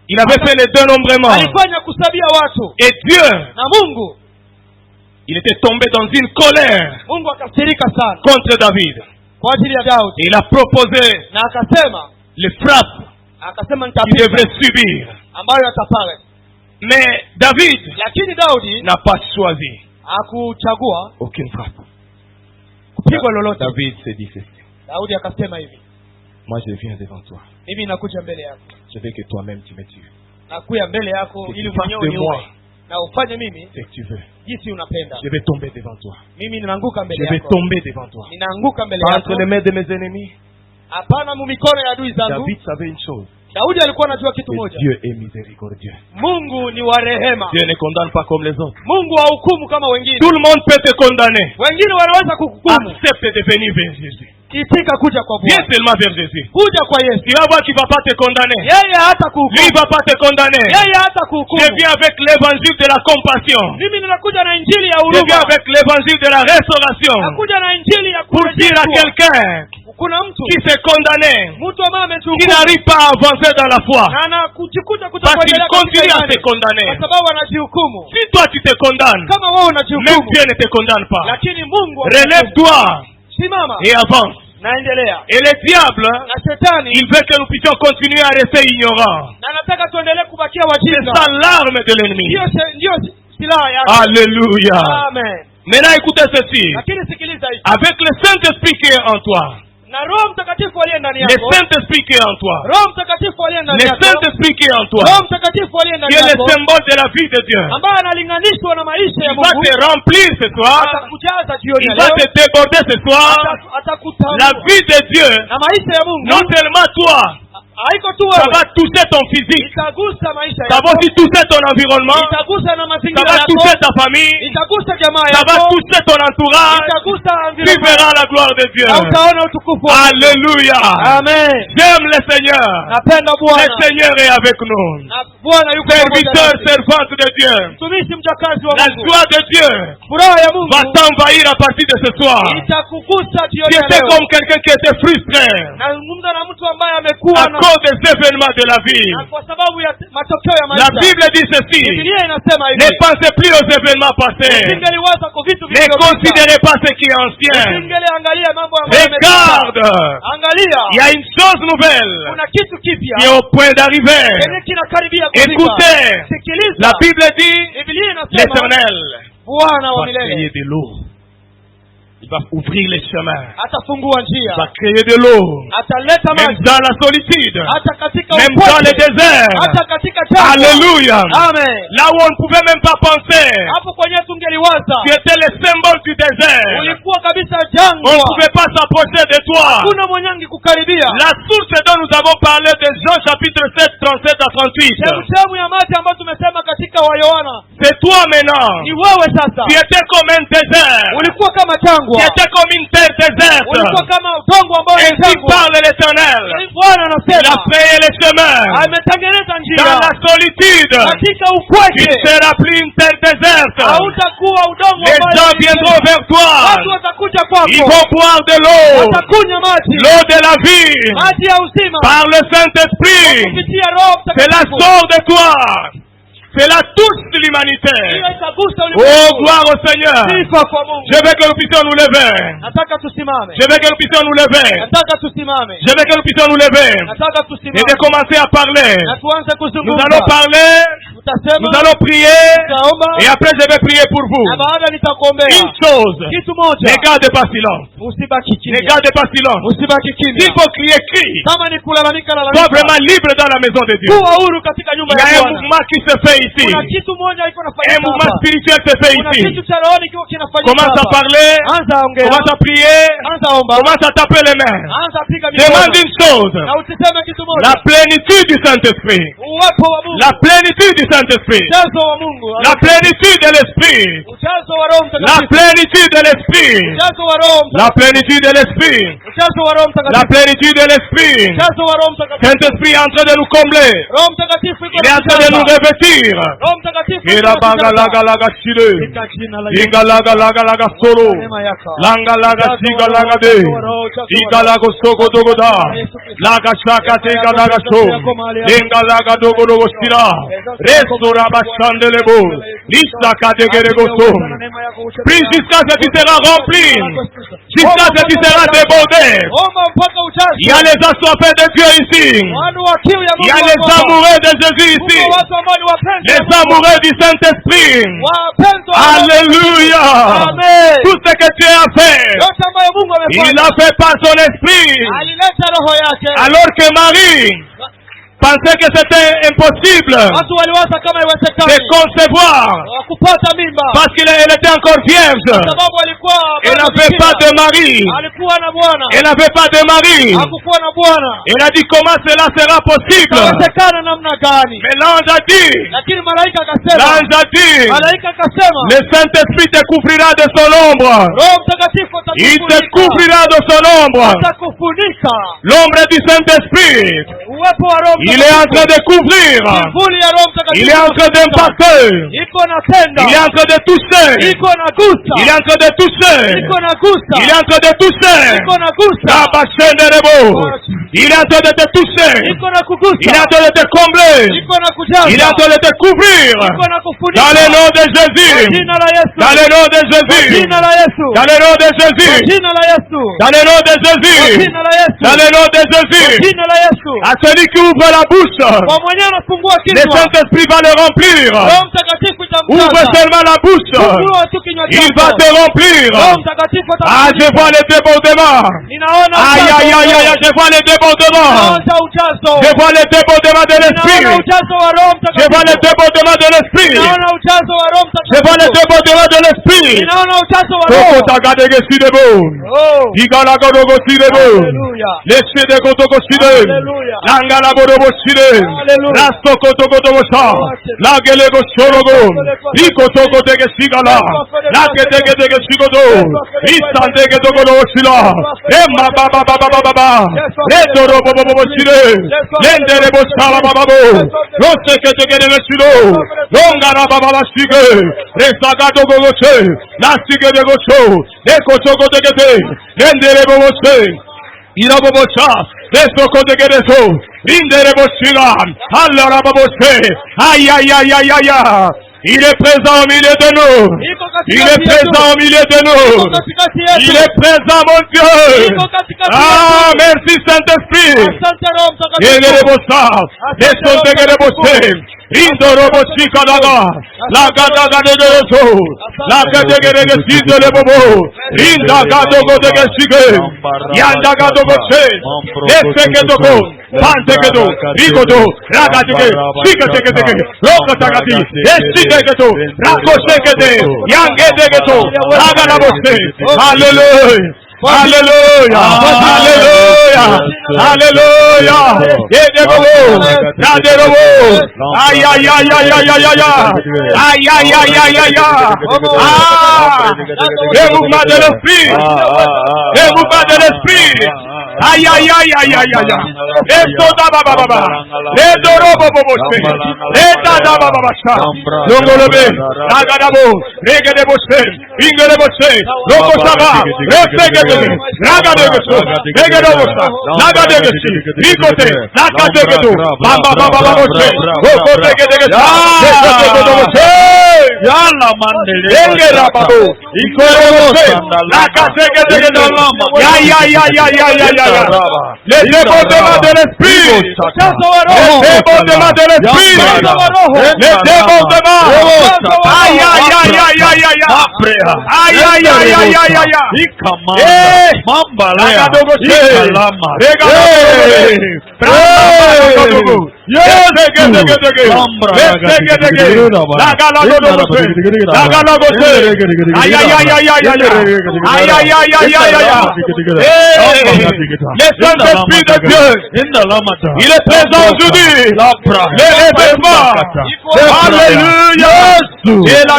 Il avait fait le dénombrement. alifanya kusabia watu, Et Dieu, na Mungu il était tombé dans une colère Mungu akasirika sana contre David. kwa ajili ya Daudi, Et il a proposé na akasema les frappes qu'il nitapiga devrait subir. ambayo atapale. Mais David Lakini Daudi n'a pas choisi hakuchagua aucune frappe. kupigwa lolote. David s'est dit ceci. Daudi akasema hivi, Moi je viens devant toi. mimi nakuja mbele yako, Je veux que toi-même tu me tues. nakuya mbele yako Que ili tu fasses mwenyewe de moi uniue na ufanye mimi ce que tu veux. jinsi unapenda. Je vais tomber devant toi. Mimi ninaanguka Je mbele vais yako, tomber devant toi. ninaanguka mbele Pas yako, entre les mains de mes ennemis. hapana mu mikono ya adui zangu. David savait une chose. Daudi alikuwa anajua kitu Que moja, Dieu est miséricordieux. Mungu ni wa rehema. Dieu ne condamne pas comme les autres. Mungu hahukumu kama wengine. Tout le monde peut te condamner. Wengine wanaweza kukuhukumu, Accepte de venir vers Jésus. itika kuja kwa Viens Bwana, seulement vers Jésus. kuja kwa Yesu. Tu vas voir qu'il ne va pas te condamner. Yeye hata Lui, il kuhukumu, ne va pas te condamner. yeye hata Je kuhukumu. viens avec l'évangile de la compassion. Mimi ninakuja na injili ya Je viens huruma, avec l'évangile de la restauration. nakuja na injili ya Pour dire à kurejeshwa. quelqu'un Kuna mtu qui s'est condamné, mtu ambaye qui ametuhukumu n'arrive pas à avancer dans la foi, na anakujikuta parce qu'il kutokuendelea continue katika à se imani condamner. kwa sababu anajihukumu. Si toi tu te condamnes, Kama wewe même unajihukumu, Dieu ne te condamne pas. lakini Mungu Relève-toi simama, et avance. naendelea. Et le diable, Na shetani il veut que nous puissions continuer à rester ignorants. na anataka tuendelee kubakia C'est wajinga. ça l'arme de l'ennemi. Ndio silaha yake. Alléluia. Amen. Maintenant écoutez ceci. Lakini sikiliza hiki, Avec le Saint-Esprit qui est en toi, na Roho Mtakatifu aliye ndani le yako, Saint-Esprit qui est en toi, Roho Mtakatifu aliye ndani le yako, Saint-Esprit qui est en toi, Roho Mtakatifu aliye qui ndani est le yako, symbole de la vie de Dieu, ambaye analinganishwa na maisha ya il va Mungu, te remplir ce soir, atakujaza jioni il ya va leo, te déborder ce soir. La atakutambua vie de Dieu, na maisha ya Mungu. non seulement toi, Haiko tu ça wewe, va toucher ton physique, itagusa maisha ça va yako, aussi toucher ton environnement, itagusa na ça mazingira va yako, toucher ta famille, itagusa jamaa ça va yako, toucher ton entourage. itagusa Tu environment, verras la gloire de Dieu. na utaona utukufu wa Mungu. Alléluia. Amen. J'aime le Seigneur. Napenda Le Bwana, Seigneur est avec nous. na Bwana yuko pamoja Serviteur, nasi. servante de Dieu. Mtumishi mjakazi wa La Mungu, joie de Dieu furaha ya Mungu va t'envahir à partir de ce soir. itakugusa Tu jioni ya étais leo. comme quelqu'un qui était frustré Nazungumza na mtu ambaye amekuwa à na cause des événements de la vie. na kwa sababu ya matokeo ya La maisha. Bible dit ceci. Biblia inasema Ne hivi, pensez plus aux événements passés. usingeliwaza kwa vitu Ne vilivyopita, considérez pas ce qui est ancien. usingeliangalia mambo ambayo yamepita. Regarde, Angalia, il y a une chose nouvelle kuna kitu kipya qui est au point d'arriver. kenye kinakaribia kufika. Écoutez, Sikiliza, la Bible dit, Biblia inasema l'Éternel Bwana wa va milele créer de l'eau. Il va ouvrir les chemins. atafungua Il njia, va créer de l'eau. ataleta Même maji dans la solitude. hata katika Même dans le upweke, désert. hata katika jangwa. Alléluia. Amen. Là où on ne pouvait même pas penser. Hapo kwenye tungeliwaza Tu étais le symbole du désert. ulikuwa kabisa On jangwa, ne pouvait pas s'approcher de toi. hakuna mwenyangi kukaribia. La source dont nous avons parlé de Jean chapitre 7, 37 à 38. Chemchemu ya maji ambayo tumesema katika wa Yohana, C'est toi maintenant. ni wewe sasa. Tu étais comme un désert. Ulikuwa kama Tu jangwa, étais comme une terre déserte. ulikuwa kama udongo ambao ni Ainsi jangwa. parle l'Éternel. Bwana Il a anasema créé les chemins. ametengeneza Dans njia la solitude, katika tu upweke, ne seras plus une terre déserte. hautakuwa udongo Les ambao gens ni viendront jangwa. vers toi. Watu watakuja Ils kwako, vont boire de l'eau. watakunywa maji, L'eau de la vie. maji ya uzima Par le Saint-Esprit. kupitia Roho C'est la Mtakatifu. source de toi. C'est la touche de l'humanité. Hiyo itagusa Oh, ulimwengu. gloire au Seigneur. Sifa kwa Mungu. Je veux que nous puissions nous lever. Nataka tusimame, Je veux que nous puissions nous lever. nataka tusimame, Je veux que nous puissions nous lever. nataka Et tusimame de commencer à parler. na tuanze Nous kuzungumza. allons parler. Tutasema, Nous allons prier. tutaomba, Et après je vais prier pour vous. na baada nitakuombea. Une chose. Kitu moja, Ne garde pas silence. usibaki Ne kimya, garde pas silence. usibaki S'il kimya. faut crier, crie. Kama ni kulalamika, Sois lalamika. vraiment libre dans la maison de Dieu. Kuwa huru katika nyumba Il y ya a un Bwana. mouvement qui se fait ici. Kuna kitu moja iko Un nafanyika mouvement hapa. spirituel se fait Kuna ici. kitu cha rohoni kiko kinafanyika Commence à hapa. parler. Anza ongea, Commence à prier. anza omba, Commence à taper les mains. anza piga Demande mikono. une chose. Na usiseme kitu moja. La plénitude du Saint-Esprit. Uwepo wa Mungu. La plénitude du Saint-Esprit. Ujazo wa Mungu. La plénitude de l'Esprit. Ujazo wa Roho La Mtakatifu. plénitude de l'Esprit. Ujazo wa Roho La Mtakatifu. plénitude de l'Esprit. Ujazo wa Roho La Mtakatifu. plénitude de l'Esprit. Ujazo wa Roho Mtakatifu. Saint-Esprit est en train de nous combler. Roho Mtakatifu iko Il est en train de nous revêtir. Roho Mtakatifu Et la baga laga laga chile. katika jina la Inga laga laga laga solo. neema yako. Langa laga siga laga de. Iga lago soko dogo da. Laga shaka tega laga sho. Inga laga dogo dogo shira. Resto raba chandelebo. Lisa kategere goso. Prie jusqu'à ce que tu seras rempli. Jusqu'à ce que tu seras débordé. Omba mpaka ujazo. Il y a les assoiffés de Dieu ici. Wanu wa kiu ya Il y a Mungu les wako hapa. amoureux de Jésus ici. Mungu watu ambao ni wapenzi Les wa Mungu. amoureux du Saint-Esprit. Wapenzi wa Mungu. Alléluia. Amen. Tout ce que Dieu a fait, Yote ambayo Mungu il amefanya. l'a fait par son esprit. Alileta roho yake. Alors que Marie pensait que c'était impossible Watu waliwaza kama de iwezekani concevoir kupata mimba parce qu'elle était encore vierge. sababu alikuwa Elle bado n'avait bikira. pas de mari. Alikuwa na bwana. Elle n'avait pas de mari. Hakukuwa na bwana. Elle a dit comment cela sera possible. Inawezekana namna gani? Mais l'ange a dit, Lakini malaika akasema, l'ange a dit, malaika akasema, le Saint-Esprit te couvrira de son ombre. Roho Mtakatifu Il te couvrira de son ombre. atakufunika. L'ombre du Saint-Esprit. Uwepo wa Roho Il est en train de couvrir. kivuli ya Roho Mtakatifu. Il est en train d'impacter. Iko na tenda. Il est en train de toucher. Iko na gusa. Il est en train de toucher. Iko na gusa. Il est en train de toucher. Iko na gusa. Tabachenerebo. Il est en train de te toucher. Iko na kugusa. Il est en train de te combler. Iko na kujaza. Il est en train de te couvrir. Iko na kufunika. Dans le nom de Kwa Jésus. jina la Yesu. Dans le nom de Kwa Jésus. jina la Yesu. Dans le nom de Kwa Jésus. jina la Yesu. Dans le nom de Kwa Jésus. jina la Yesu. Dans le nom de Kwa Jésus. jina la Yesu. À celui qui ouvre la bouche, Kwa mwenyewe anafungua le kinywa. Saint-Esprit va le remplir. Roho Mtakatifu Ouvre itamjaza. seulement la bouche. Fungua tu kinywa Il va chako. te remplir. Roho Mtakatifu Ah, atakufunika. je vois les débordements. Ninaona Aïe, ujazo aïe, wa aïe, Roho. aïe, je vois les débordements. Ninaona ujazo. Je vois les débordements de l'Esprit. Ninaona ujazo wa Roho Je vois les Mtakatifu. débordements de l'Esprit. Ninaona ujazo wa Roho Je vois les Mtakatifu. débordements de l'Esprit. Ninaona ujazo wa Toko Roho. tagadege sidebo. Oh. Igala godogo sidebo. Haleluya. Leshe de godogo side. Haleluya. Langala bodogo side. Haleluya. Rasto kotogo dogo sa. Lagele go shorogo. Liko toko tege sigala. Lake tege tege sigodo. Istan tege dogo dogo sila. Emma baba baba baba baba. Reto robo bobo side. Lendere bo sala baba bo. Rose ke tege de silo. Longara baba la sige. Resaga dogo go se. La sige de go so. Eko toko tege te. Lendere bobo se. Ira bobo sa. Resto kote tege de so. Indere bo siga. Allora bobo se. Aïe aïe aïe aïe aïe. Il est présent au milieu de nous. Iko Il katikati est présent au milieu de nous. Iko katikati yetu. Il est présent, mon Dieu. Iko katikati Ah, yetu. merci Saint-Esprit. Asante Roho Mtakatifu. Yegere bossa. Leso tegere bosse. Indorobo Sikadaga, Lagadaga de Goso, Lagadega de Sido de Bobo, Indagadogo de Sige, Yandagadogo Se, Esekedogo, Pantekedo, Rigodo, Ragadege, Sikateke, Lokatagati, Esikedo, Rakosekede, Yangedegeto, Raganabose, Hallelujah. Hallelujah! Hallelujah! Hallelujah! Yederobo! Yaderobo! Ay ay ay ay ay ay ay! Ay ay ay ay ay ay! Ah! Le mouvement de l'esprit! Le mouvement de l'esprit! Ay ay ay ay ay ay! Estoda baba baba! Edorobo bobo! Edada baba baba! Longolobe! Nagadabo! Regedebo se! Ingedebo se! Logo saba! Refege Ragadegeso, Megadosa, Nagadegesi, Ricote, Nakadegedo, Bamba Baba Babose, Okotegedegesa, Yalla Mandele, Engera Babu, Ikorose, Nakadegedo, Ya. Les débordements de l'esprit, les débordements de l'esprit, les débordements, aïe aïe aïe aïe aïe aïe aïe aïe aïe aïe aïe aïe. Mambalea, Ikalama, l'Esprit de Dieu, il est présent aujourd'hui. Les revêtements, alléluia, et la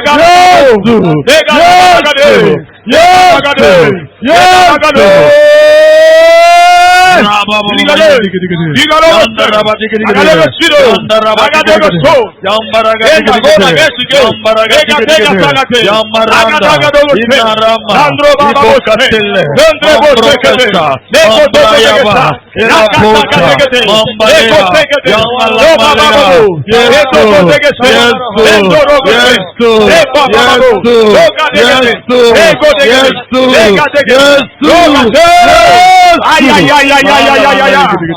Aïe aïe aïe aïe aïe aïe aïe aïe.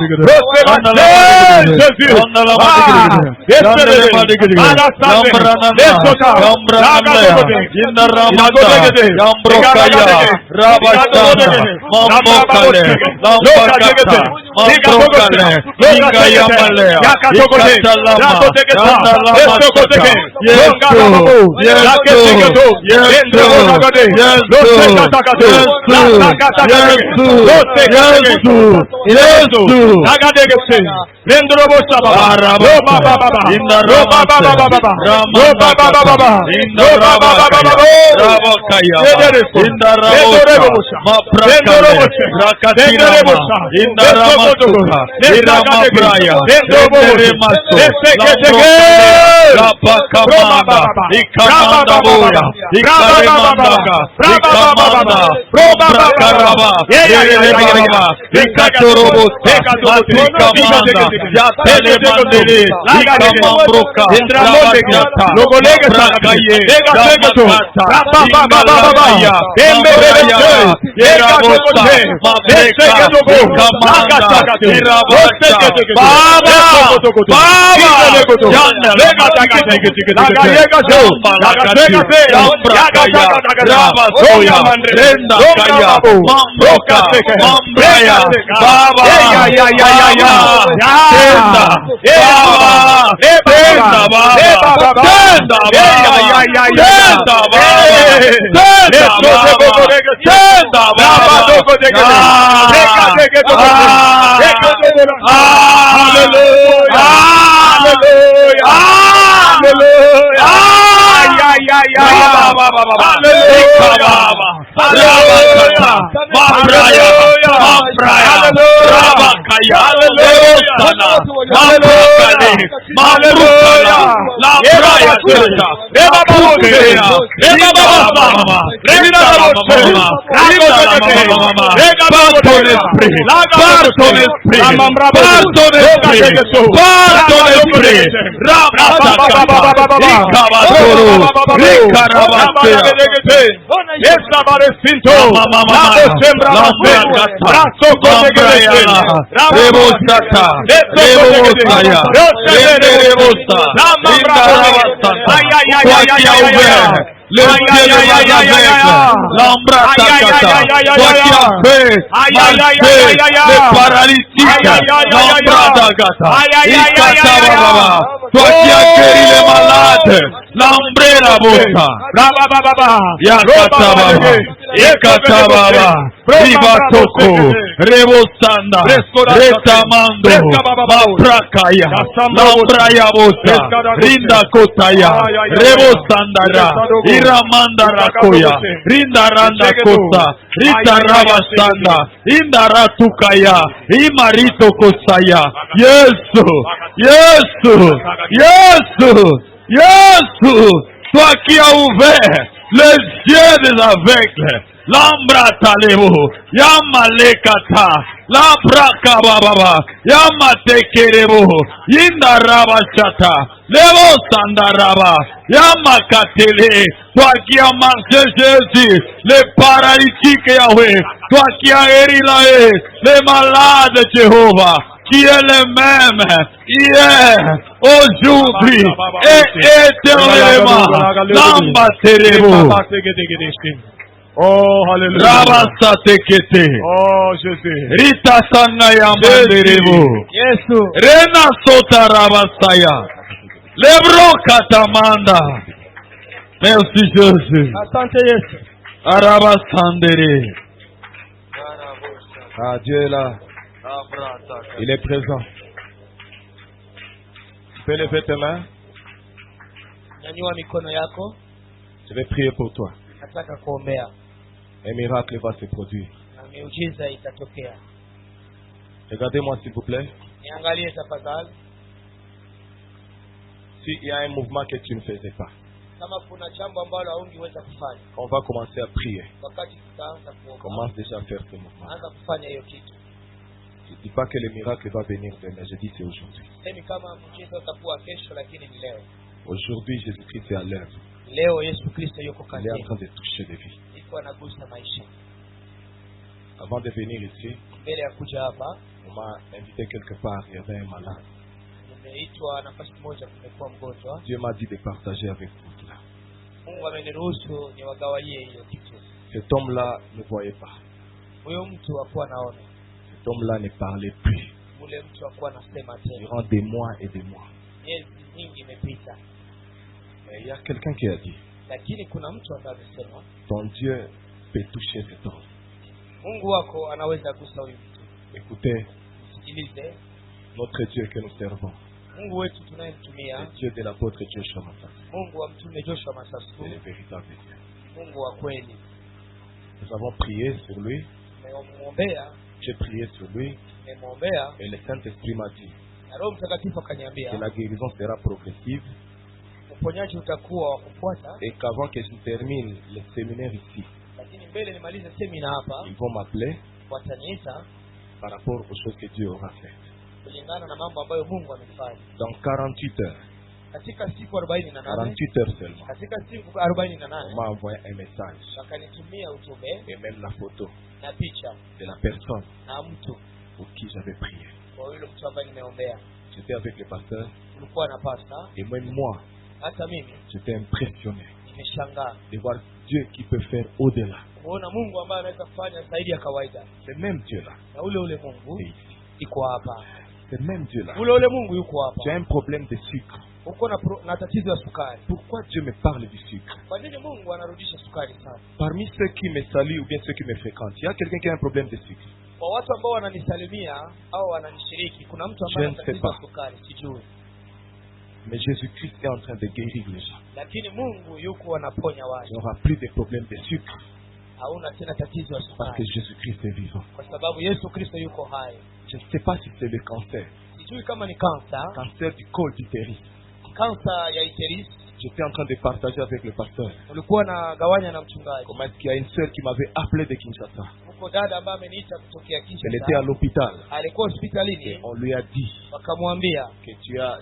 Rebosaya, Rebosa, Rindarabasanta. Toi qui as ouvert le ciel de Mazavek, l'Ambratakata. Toi qui as fait marcher les paralytiques, l'Ambratakata. Ikatababa. Toi qui as guéri les malades, l'Ambrela Bosa. Yakatababa. Ikatababa. Ribatoko. Rebosanda. Retamando. Maprakaya. Lambraya Bosa. Rinda Kotaya. Rebosandara. Iramanda Rakoya. Rinda Randa Kota. Rita Rabasanda. Indara Tukaya. Imarito Kosaya. Yesu. Yesu. Yesu. Yesu. Toi qui as ouvert les yeux des aveugles. Lambra Talebo, Yamalekata, Labraka Baba, Yamatekerebo, Indarabashata, Levo Sandaraba, Yamakatele, toi qui as marché Jésus, les paralytiques Yahweh, toi qui as guéri les malades Jéhovah, qui est le même hier, aujourd'hui et éternellement. Lambaterebo. Oh, Alléluia. Rabasatekete. Oh, Jésus. Rita Sanaya Manderebo. Yesu. Rena Sota Rabasaya. Lebro Katamanda. Merci Jésus. Asante Yesu. Arabasandere. Ah, Dieu est là. Il est présent. Tu peux lever tes mains. Nyanyua mikono yako. Je vais prier pour toi. Nataka kuombea. Un miracle va se produire. Na miujiza itatokea. Regardez-moi s'il vous plaît. Niangalie tafadhali. S'il y a un mouvement que tu ne faisais pas, Kama kuna jambo ambalo haungeweza kufanya. on va commencer à prier. Wakati tutaanza kuomba. Commence déjà à faire ce mouvement. Anza kufanya hiyo kitu. Je ne dis pas que le miracle va venir demain, je dis c'est aujourd'hui. Semi kama muujiza utakuwa kesho lakini ni leo. Aujourd'hui, Jésus-Christ est à l'œuvre. Leo Yesu Kristo yuko Il est en kazini. train de toucher des vies. Iko anagusa maisha. Avant de venir ici, Mbele ya kuja hapa, on m'a invité quelque part, il y avait un malade. nimeitwa nafasi moja, kumekuwa mgonjwa. Dieu m'a dit de partager avec vous cela. Mungu ameniruhusu niwagawalie hiyo kitu. Cet homme-là ne voyait pas. Huyo mtu hakuwa naona. Cet homme-là ne parlait plus. Ule mtu hakuwa anasema tena. Durant des mois et des mois. Miezi mingi imepita. Mais il y a quelqu'un qui a dit, Lakini kuna mtu ambaye amesema, ton Dieu peut toucher cet homme. Mungu wako anaweza gusa huyu mtu. Écoutez, Sikilize, notre Dieu que nous servons, Mungu wetu tunayemtumia, le Dieu de l'apôtre Joshua Massas, Mungu wa mtume Joshua c'est Masasu, le véritable Dieu. Mungu wa kweli. Nous avons prié sur lui, Nimemwombea, j'ai prié sur lui, nimemwombea et le Saint-Esprit m'a dit na Roho Mtakatifu que akaniambia la guérison sera progressive uponyaji utakuwa wa kufuata, et qu'avant que je termine le séminaire ici, lakini mbele nimalize semina hapa, ils vont m'appeler wataniita par rapport aux choses que Dieu aura faites. kulingana na mambo ambayo Mungu amefanya Dans 48 heures, katika siku 48, 48 heures seulement, katika siku on 48 m'a envoyé un message wakanitumia ujumbe et même la photo na picha de la personne na mtu pour qui j'avais prié. kwa yule mtu ambaye nimeombea. J'étais avec le pasteur Kulikuwa na pasta, et même moi, hata mimi j'étais impressionné nimeshangaa de voir Dieu qui peut faire au-delà. kuona Mungu ambaye anaweza kufanya zaidi ya kawaida, Ce même Dieu-là na ule Mungu est ici. iko hapa. Ce même Dieu-là. Ule Mungu yuko J'ai hapa. un problème de sucre. Uko na tatizo ya sukari. Pourquoi Dieu me parle du sucre? Kwa nini Mungu anarudisha sukari sana? Parmi ceux qui me saluent ou bien ceux qui me fréquentent, il y a quelqu'un qui a un problème de sucre. Kwa watu ambao wananisalimia au wananishiriki, kuna mtu ambaye ana Je ne sais tatizo ya pas. sukari, sijui. Mais Jésus-Christ est en train de guérir les gens. Lakini Mungu yuko anaponya Il watu. n'y aura plus de problème de sucre Hauna tena tatizo ya parce que sukari. Jésus-Christ est vivant. Kwa sababu Yesu Kristo yuko hai. Je ne sais pas si c'est le cancer. Sijui kama ni kansa, Cancer du col d'utérus. kansa ya uterus. J'étais en train de partager avec le pasteur. Ulikuwa na gawanya na mchungaji. Comment est-ce qu'il y a une sœur qui m'avait appelé de Kinshasa. Huko dada ambaye ameniita kutokea Elle était à Kinshasa. l'hôpital. Alikuwa Et hospitalini, on lui a dit wakamwambia que tu as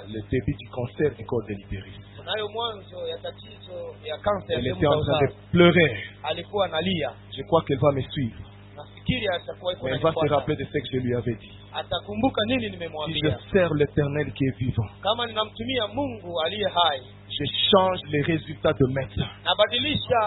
le début du cancer du col de l'utérus. unayo mwanzo ya tatizo ya kansa ya Elle sehemu était za en train uzazi. de pleurer. Alikuwa analia. Je crois qu'elle va me suivre. Nafikiri nafikiri atakuwa iko Mais il va se ananifuata. rappeler de ce que je lui avais dit. Atakumbuka nini Si je nimemwambia. sers l'Éternel qui est vivant, Kama ninamtumia Mungu aliye hai, je change les résultats de médecin. nabadilisha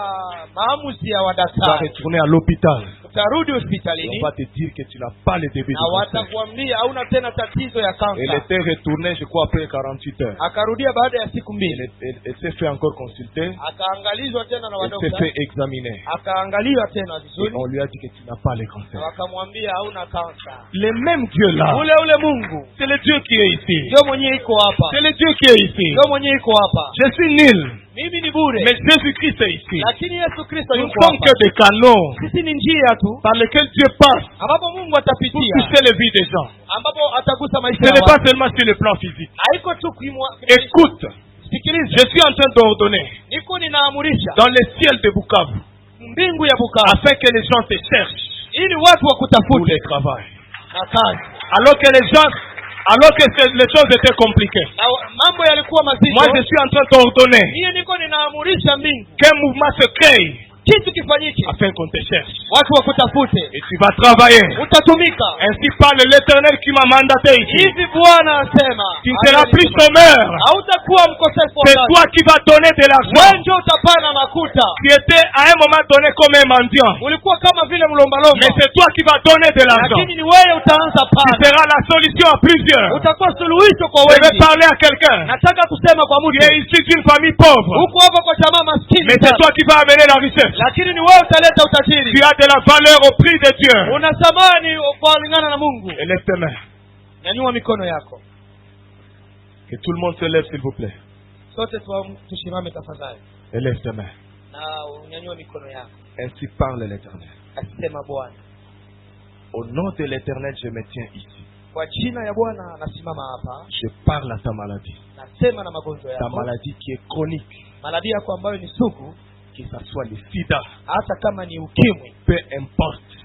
maamuzi ya Tu vas wadaktari. retourner à l'hôpital. Utarudi Et on hospitalini va te dire que tu n'as pas le début na de cancer. watakuambia hauna tena tatizo ya Elle kansa. était retournée, je crois, après 48 heures. Akarudia baada ya siku Elle, mbili, elle s'est fait encore consulter. akaangalizwa tena na Elle s'est wadokta, fait examiner. akaangaliwa tena Et vizuri, on lui a dit que tu n'as pas le na cancer. wakamwambia hauna kansa. Le même Dieu là, Ule Mungu c'est le Dieu qui est ici. ndio mwenye iko hapa, C'est le Dieu qui est ici. ndio mwenye iko hapa. Je suis nul, Mimi ni bure, mais Jésus-Christ est ici. lakini Yesu Kristo Nous ne yuko sommes que hapa. des canaux Sisi ni njia tu par lesquels Dieu passe ambapo Mungu pour atapitia, toucher les vies des gens. ambapo atagusa maisha Ce ya n'est pas watu. seulement sur le plan physique. Haiko tu Écoute, sikiliza, je suis en train d'ordonner niko ninaamurisha dans les ciels de Bukavu mbingu ya Bukavu afin que les gens te cherchent ili watu pour wakutafute le travail. na kazi. Alors que les choses étaient compliquées. Na mambo yalikuwa mazito, Moi, je suis en train d'ordonner hiyo niko ninaamurisha mbingu qu'un mouvement se crée kitu kifanyike, afin qu'on te cherche. watu wakutafute, Et tu vas travailler. utatumika. Ainsi parle l'Éternel qui m'a mandaté ici. Hivi Bwana asema, Tu ne seras plus chômeur. hautakuwa mkosefu wa C'est kazi. toi qui vas donner de Wewe l'argent. ndio utapana makuta. Tu étais à un moment donné comme un mendiant. Ulikuwa kama vile mlombalomba, Mais c'est toi qui vas donner de l'argent. lakini ni wewe utaanza Tu pana, seras la solution à plusieurs. utakuwa suluhisho kwa Je vais wengi. parler à quelqu'un. Nataka kusema kwa Tu mtu, es issu d'une famille pauvre. huko hapa kwa jamaa maskini Mais c'est sana, toi qui vas amener la richesse. lakini ni wewe utaleta utajiri. Tu as de la valeur au prix de Dieu. Una thamani kwa kulingana na Mungu. Et lève tes mains. Nyanyua mikono yako, Que tout le monde se lève, s'il vous plaît. sote tusimame tafadhali, Et lève tes mains. na unyanyue mikono yako. Ainsi parle l'Éternel. Asema Bwana, Au nom de l'Éternel, je me tiens ici. kwa jina ya Bwana nasimama hapa, Je parle à ta maladie. nasema na magonjwa Ta yako, maladie qui est chronique. maradhi yako ambayo ni sugu, Que ce soit le sida. hata kama ni ukimwi, Peu importe.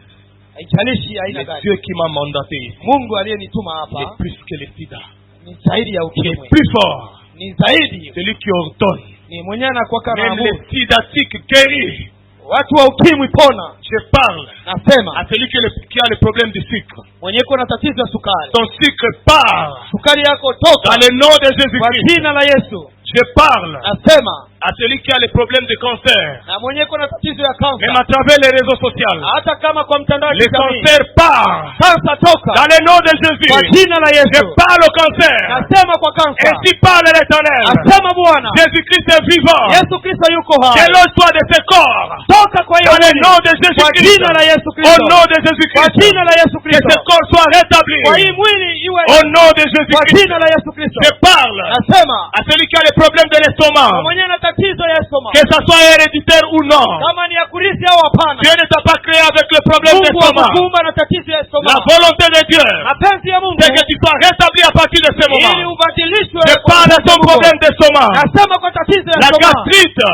haijalishi aina Le gani. Dieu qui m'a mandaté ici. Mungu aliyenituma Il est hapa plus que le sida. ni zaidi ya Il est ukimwi, plus fort. ni zaidi, Celui qui ordonne. ni mwenyewe anakuwa kama Même Mungu. les sidatiques guéris. Watu wa ukimwi pona, Je parle nasema à celui qui a le problème du sucre. mwenyewe kuna tatizo ya sukari, Ton sucre part sukari yako toka dans le nom de kwa Jésus-Christ. jina la Yesu. Je parle Nasema à celui qui a le problème de cancer. na mwenyewe kuna tatizo ya Même kansa, à travers les réseaux sociaux. hata kama kwa mtandao wa Le kijamii, cancer part kansa toka dans le nom de kwa Jésus. jina la Je Yesu. parle au cancer. Nasema kwa kansa, Ainsi parle l'Éternel. nasema Bwana Jésus-Christ est vivant. Yesu Kristo yuko hai, Déloge-toi de ce corps. toka kwa hiyo Dans le mwili, nom de kwa Jésus-Christ. jina la Yesu Au Kristo, nom de kwa Jésus-Christ. jina la Yesu Que ce Kristo, corps soit rétabli. kwa hii mwili iwe Au nom de kwa Jésus-Christ. jina la Yesu Kristo. Je parle Nasema à celui qui a le problème de l'estomac. mwenyewe na tatizo ya estoma, Que ça soit héréditaire ou non. kama ni ya kurithi au hapana, Dieu ne t'a pas créé avec le problème Mungu d'estomac. akukumba na tatizo ya estoma. La volonté de Dieu, Mapenzi ya Mungu c'est que tu sois rétabli à partir de ce ili moment. ubadilishwe. Je kwa parle de mapenzi ton ya Mungu. problème d'estomac. Nasema kwa tatizo ya La estoma, gastrite,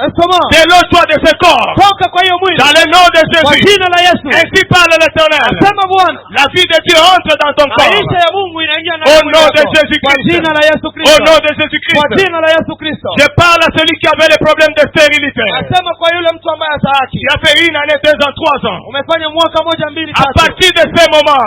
estoma, déloge-toi de ce corps. toka kwa hiyo mwili Dans le nom de kwa Jésus. jina la Yesu. Ainsi parle l'Éternel. Nasema Bwana, La vie de Dieu entre dans ton corps. maisha ya Mungu inaingia ndani Au ya mwili nom de wako. Jésus-Christ. Kwa jina la Yesu Au Kristo, nom de kwa Jésus-Christ. jina la Yesu Kristo. Je parle à celui qui avait le problème de stérilité. Nasema kwa yule mtu ambaye hazaaki, Qui a fait 1 année, 2 ans, 3 ans. umefanya mwaka moja mbili À tatu, partir de ce moment.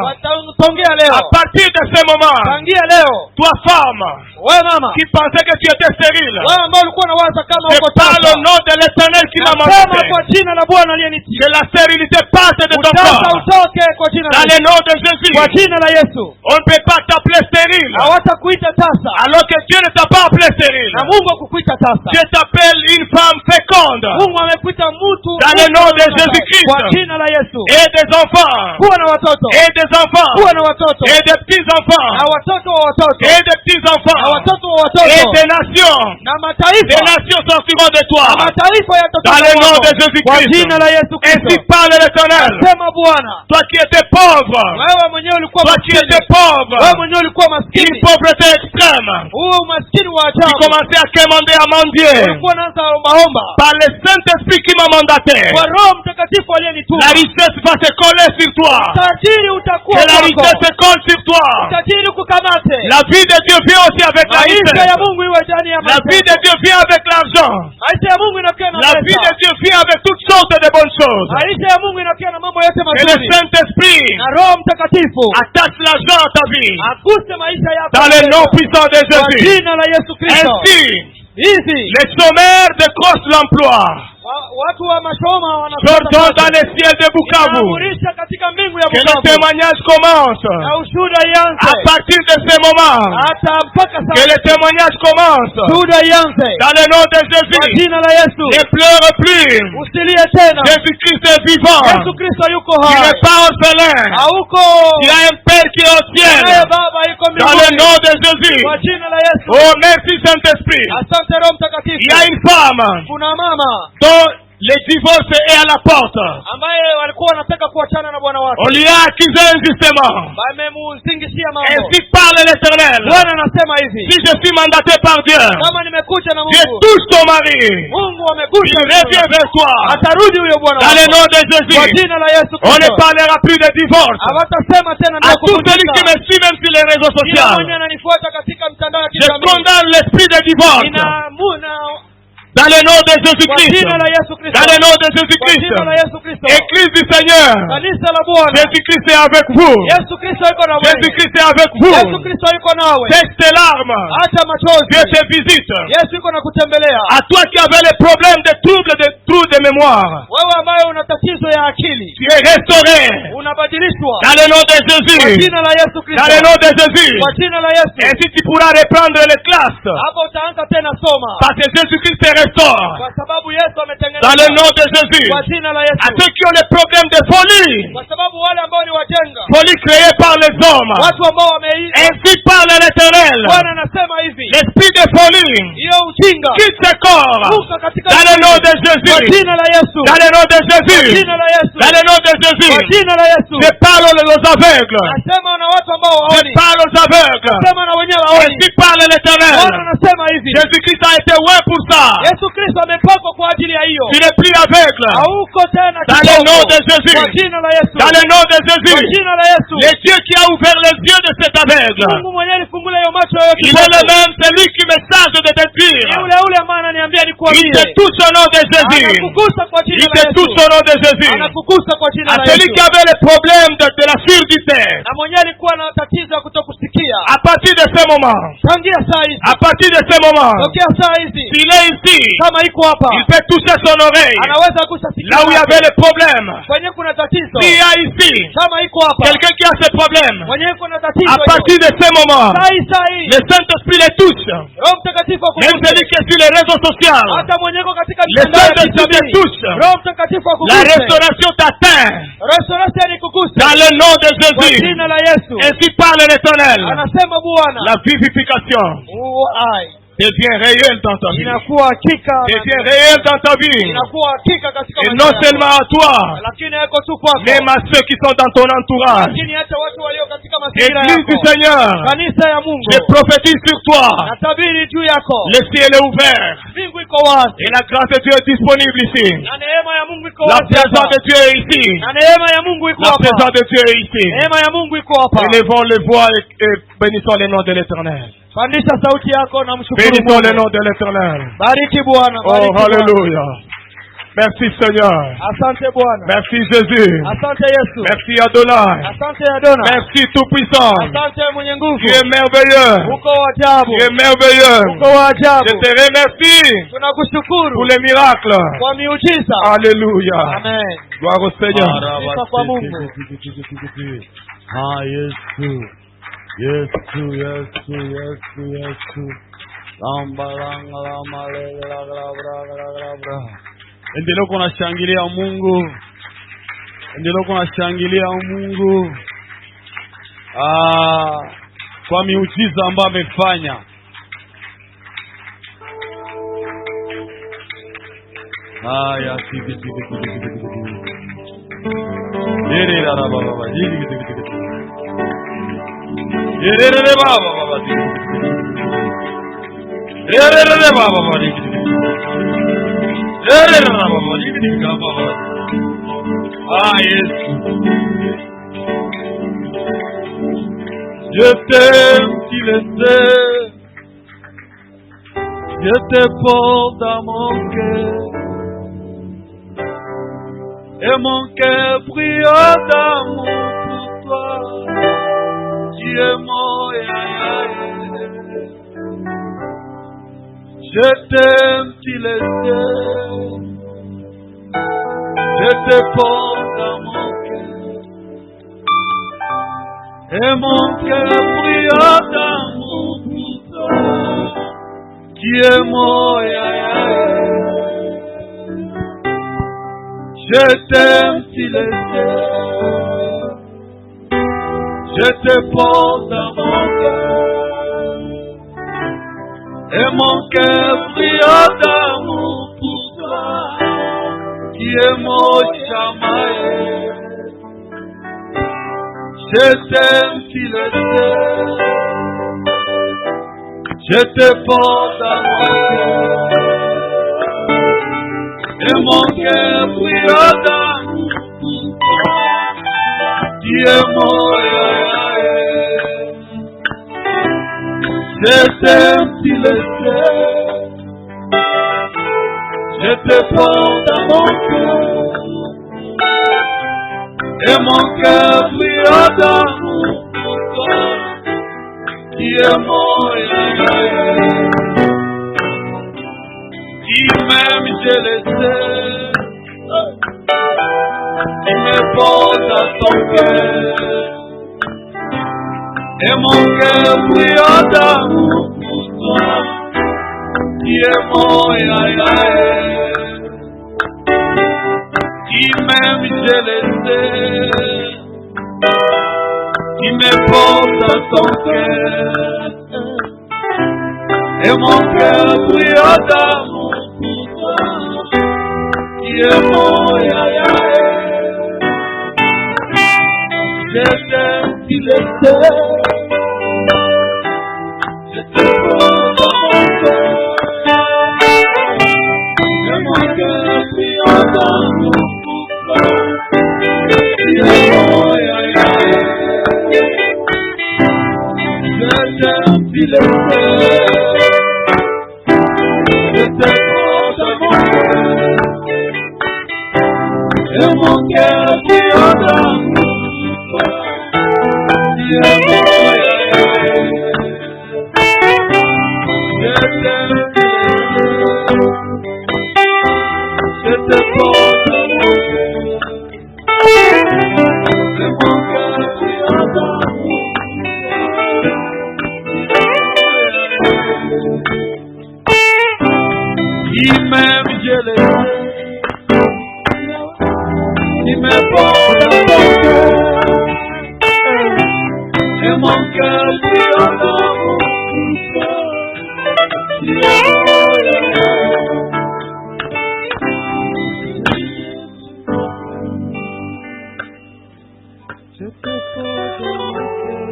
tongea leo, À partir de ce moment. tangia leo, Toi, femme, wewe mama, qui pensais que tu étais stérile. wewe ambao ulikuwa unawaza kama Je uko parle au tasa, nom de l'Éternel qui m'a nasema mandaté. kwa jina la Bwana aliyenitia, Que la stérilité passe de ton utasa corps. utoke kwa jina la Dans le Yesu, nom de Jésus. kwa jina la Yesu. On ne peut pas t'appeler stérile. Hawatakuita tasa Alors que Dieu ne t'a pas appelé stérile. na Mungu akukuita tasa. Dieu t'appelle une femme féconde. Mungu amekuita mtu Dans le nom de Jésus-Christ. kwa jina la Yesu. Et des enfants. Kuwa na watoto, Et des enfants. kuwa na watoto, Et des petits-enfants. na watoto wa watoto, Et des petits-enfants. na watoto wa Et watoto, des nations. na Les mataifa, nations sortiront de toi. na mataifa Dans yatatoka le nom de kwako. Jésus-Christ. Kwa jina la Yesu Ainsi Kristo. parle l'Éternel. Sema Bwana, Toi qui étais pauvre. wewe mwenyewe ulikuwa Toi qui maskini, étais pauvre. wewe mwenyewe ulikuwa Une maskini, pauvreté extrême. huo umaskini wa Tu ajabu, commençais à quémander, à mendier. ulikuwa unaanza ombaomba. Par le Saint-Esprit qui m'a mandaté. Kwa Roho Mtakatifu aliyenituma, La richesse va se coller sur toi. utajiri utakuwa Que la kwako, richesse se colle sur toi. utajiri kukamate. La vie de Dieu vient aussi avec la Maisha richesse. ya Mungu iwe ndani ya La maisha vie de yako. Dieu vient avec l'argent. Maisha ya Mungu inakuwa na La vie de pesa. Dieu vient avec toutes sortes de bonnes choses. Maisha ya Mungu inakia na mambo yote Que le mazuri. Saint-Esprit Na Roho Mtakatifu attache l'argent à ta vie. aguse maisha yako. Dans le nom puissant de Kwa Jésus. jina la Yesu Kristo. Ainsi, Hivi les chômeurs décrochent l'emploi. watu wa mashoma Sortons dans les ciels de Bukavu. wanaamurisha katika mbingu ya Que le Bukavu. témoignage commence. Na ushuhuda ianze. À partir de ce moment, Hata mpaka que sasa. le témoignage commence. Ushuhuda ianze. Dans le nom de Kwa Jésus. jina la Yesu. Ne pleure plus. Usilie tena. Jésus-Christ est vivant. Yesu Kristo yuko Tu hai. n'es pas orphelin. Hauko. Tu as un Père qui est au ciel. Naye Baba yuko Dans le mbinguni. nom de Jésus. Kwa jina la Yesu. Oh, merci Saint-Esprit. Asante Roho Mtakatifu. Il y a une femme Kuna mama dont le divorce est à la porte. ambaye walikuwa wanataka kuachana na bwana wake. On lui a accusé injustement. Wamemzingishia mambo. Ainsi parle l'Éternel. Bwana anasema hivi. Si je suis mandaté par Dieu, Kama nimekuja na Dieu Mungu. touche ton mari. Mungu amegusha. Il revient vers toi. Atarudi huyo bwana Dans le wako. nom de Kwa Jésus. jina la Yesu On ne Kristo. parlera plus de divorce. Hawatasema tena À ndio tout celui qui me kuvunjika. suit, même sur les réseaux Kila sociaux, mwenye ananifuata katika mtandao ya je kijamii. condamne l'esprit de divorce. Dans le nom de Kwa Jésus-Christ. jina la Yesu Kristo. Dans le nom de Kwa Jésus-Christ. jina la Yesu Kristo. Église du Seigneur. Kanisa la Bwana. Jésus-Christ est avec vous. Yesu Kristo yuko na wewe. Jésus-Christ est avec vous. Yesu Kristo yuko nawe. Sèche tes larmes. Acha machozi. Dieu te visite. Yesu yuko na kutembelea. À toi qui avais les problèmes de troubles de mémoire, Wewe ambaye una tatizo ya akili. tu es restauré. Unabadilishwa. Dans le nom de Kwa Jésus. jina la Yesu Dans Kristo. le nom de Jésus. Kwa jina la Yesu. Ainsi tu pourras reprendre les classes. Hapo utaanza tena soma. Parce que Jésus-Christ te restaure. Kwa sababu Yesu ametengeneza. Dans le nom de Jésus. Kwa jina la Yesu. À ceux qui ont les problèmes de folie. Kwa sababu wale ambao ni wajenga. Folie créée par les hommes. Watu ambao wameishi. Ainsi parle l'Éternel. Bwana anasema hivi. L'esprit de folie Hiyo ujinga. quitte ce corps. Ruka katika Dans le nom de Kwa Jésus. jina la Yesu. Dans le nom de Kwa Jésus. jina la Yesu. Dans le nom de Kwa Jésus. jina la Yesu. Je parle aux aveugles. Nasema na watu ambao Je waoni. parle aux aveugles. Nasema na wenyewe waoni. Ainsi parle Bwana l'Éternel. anasema hivi. Jésus-Christ a été ouais pour ça. Yesu Kristo amepakwa kwa ajili ya hiyo. Tu n'es plus aveugle. Hauko tena Dans le kipofu. nom de Jésus. Kwa jina la Yesu. Dans le nom de Kwa Jésus. jina la Yesu. Le Dieu qui a ouvert les yeux de cet aveugle. Mungu mwenyewe alifungula hiyo macho ya Il est le même, c'est lui qui me charge de te dire. Yule yule ambaye ananiambia Il nikuambie. te touche au nom de Jésus. Anakugusa kwa jina Il la te Yesu. touche au nom de Jésus. Anakugusa kwa jina À la celui qui Yesu. avait les problèmes de la surdité. Na mwenyewe alikuwa na tatizo ya kutokusikia. À partir de ce moment. Tangia saa hizi. À partir de ce moment. Tokea saa hizi. S'il est ici. Kama iko hapa. Il peut toucher son oreille. Anaweza kugusa sikio. Là où il y avait les problèmes. Kwenye kuna tatizo. S'il y a ici. Kama iko hapa. Quelqu'un qui a ce problème. Mwenye kuna tatizo. À partir de ce moment. Saa hii. Le Saint-Esprit les touche. Roho Mtakatifu Même akuguse. celui qui est sur les réseaux sociaux. Hata mwenye uko katika Le mitandao ya Saint-Esprit te kijamii. touche. Roho Mtakatifu La akuguse. restauration t'atteint. Restauration nikuguse. Dans le nom de Kwa Jésus. jina la Yesu. Ainsi parle l'Éternel. Anasema Bwana. La vivification Uhai. devient réelle dans ta vie. Inakuwa hakika. Devient réelle dans ta vie. Inakuwa hakika katika Et maisha non yako. seulement à toi, Lakini haiko tu kwako. même à ceux qui sont dans ton entourage. Lakini hata watu walio katika mazingira Église du yako. Seigneur, Kanisa ya Mungu. je prophétise sur toi. Natabiri juu yako. Le ciel est ouvert. Mbingu iko wazi. Et la grâce de Dieu est disponible ici. Na neema ya Mungu iko La wazi présence hapa. de Dieu est ici. Na neema ya Mungu iko La hapa. présence de Dieu est ici. Neema ya Mungu iko hapa. Élevons les voix et bénissons le nom de l'Éternel. Pandisha sauti yako na mshukuru Bénissons le Mungu. nom de l'Éternel. Bariki Bwana. Oh, Bariki Bwana. alléluia. Merci Seigneur. Asante Bwana. Merci Jésus. Asante Yesu. Merci Adonai. Asante Adona. Merci Tout-Puissant. Asante mwenye nguvu. Tu es merveilleux. Uko wa ajabu. Tu es merveilleux. Uko wa ajabu. Je te remercie Tunakushukuru pour les miracles. kwa miujiza. Alléluia. Amen. Gloire au Seigneur. Sifa kwa Mungu. Ah, Yesu. Yesu, Yesu, Yesu, Yesu. Endelea kunashangilia Mungu. Endelea kunashangilia Mungu. Kwa miujiza ambayo amefanya. Haya, je t'aime, tu le sais. Je te porte dans mon cœur. Et mon cœur brille d'amour pour toi. Tu es mon Je t'aime, tu le sais. Je te porte dans mon cœur. Et mon cœur brille d'amour pour toi. Tu es mon Je t'aime, tu le sais. Je te porte dans mon cœur. Et mon cœur brille d'amour pour toi. Qui est mon chamaï. Je t'aime, tu le sais. Je te porte dans mon cœur. Et mon cœur brille d'amour pour toi. Qui est mon Je t'aime, tu le sais. Je te porte dans mon cœur. Et mon cœur brille d'amour pour toi. Qui est mon Qui m'aime, je le sais. Qui me porte à ton cœur. Et mon cœur brille d'amour pour toi. Qui est mon Qui m'aime, je le sais. Qui me porte à ton cœur. Et mon cœur brille d'amour pour toi. Qui est mon Je t'aime, tu le sais. Je te porte dans mon cœur. Et mon cœur brille d'amour pour toi. Qui est mon Je t'aime, tu le sais. Je te porte dans mon cœur. Et mon cœur brille d'amour. Je te porte dans mon cœur. Et mon cœur brille d'amour. Qui m'aime, je le sais. Qui me porte dans mon cœur. Et mon cœur brille d'amour pour toi. Je te porte dans mon cœur.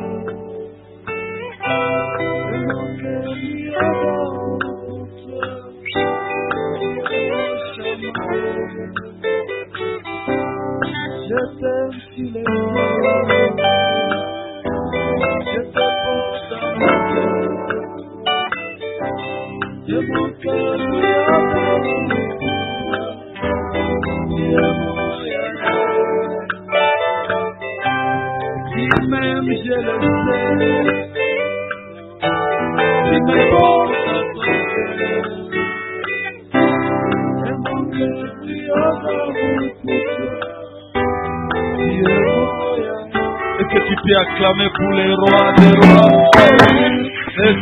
Et mon cœur brille d'amour pour toi. Je t'aime, tu le sais. Je te porte dans mon cœur. Et mon cœur brille d'amour Qui m'aime, je le sais. Qui me porte à ton cœur. Et mon cœur brille d'amour pour toi. Et que tu peux acclamer pour les rois des rois. Et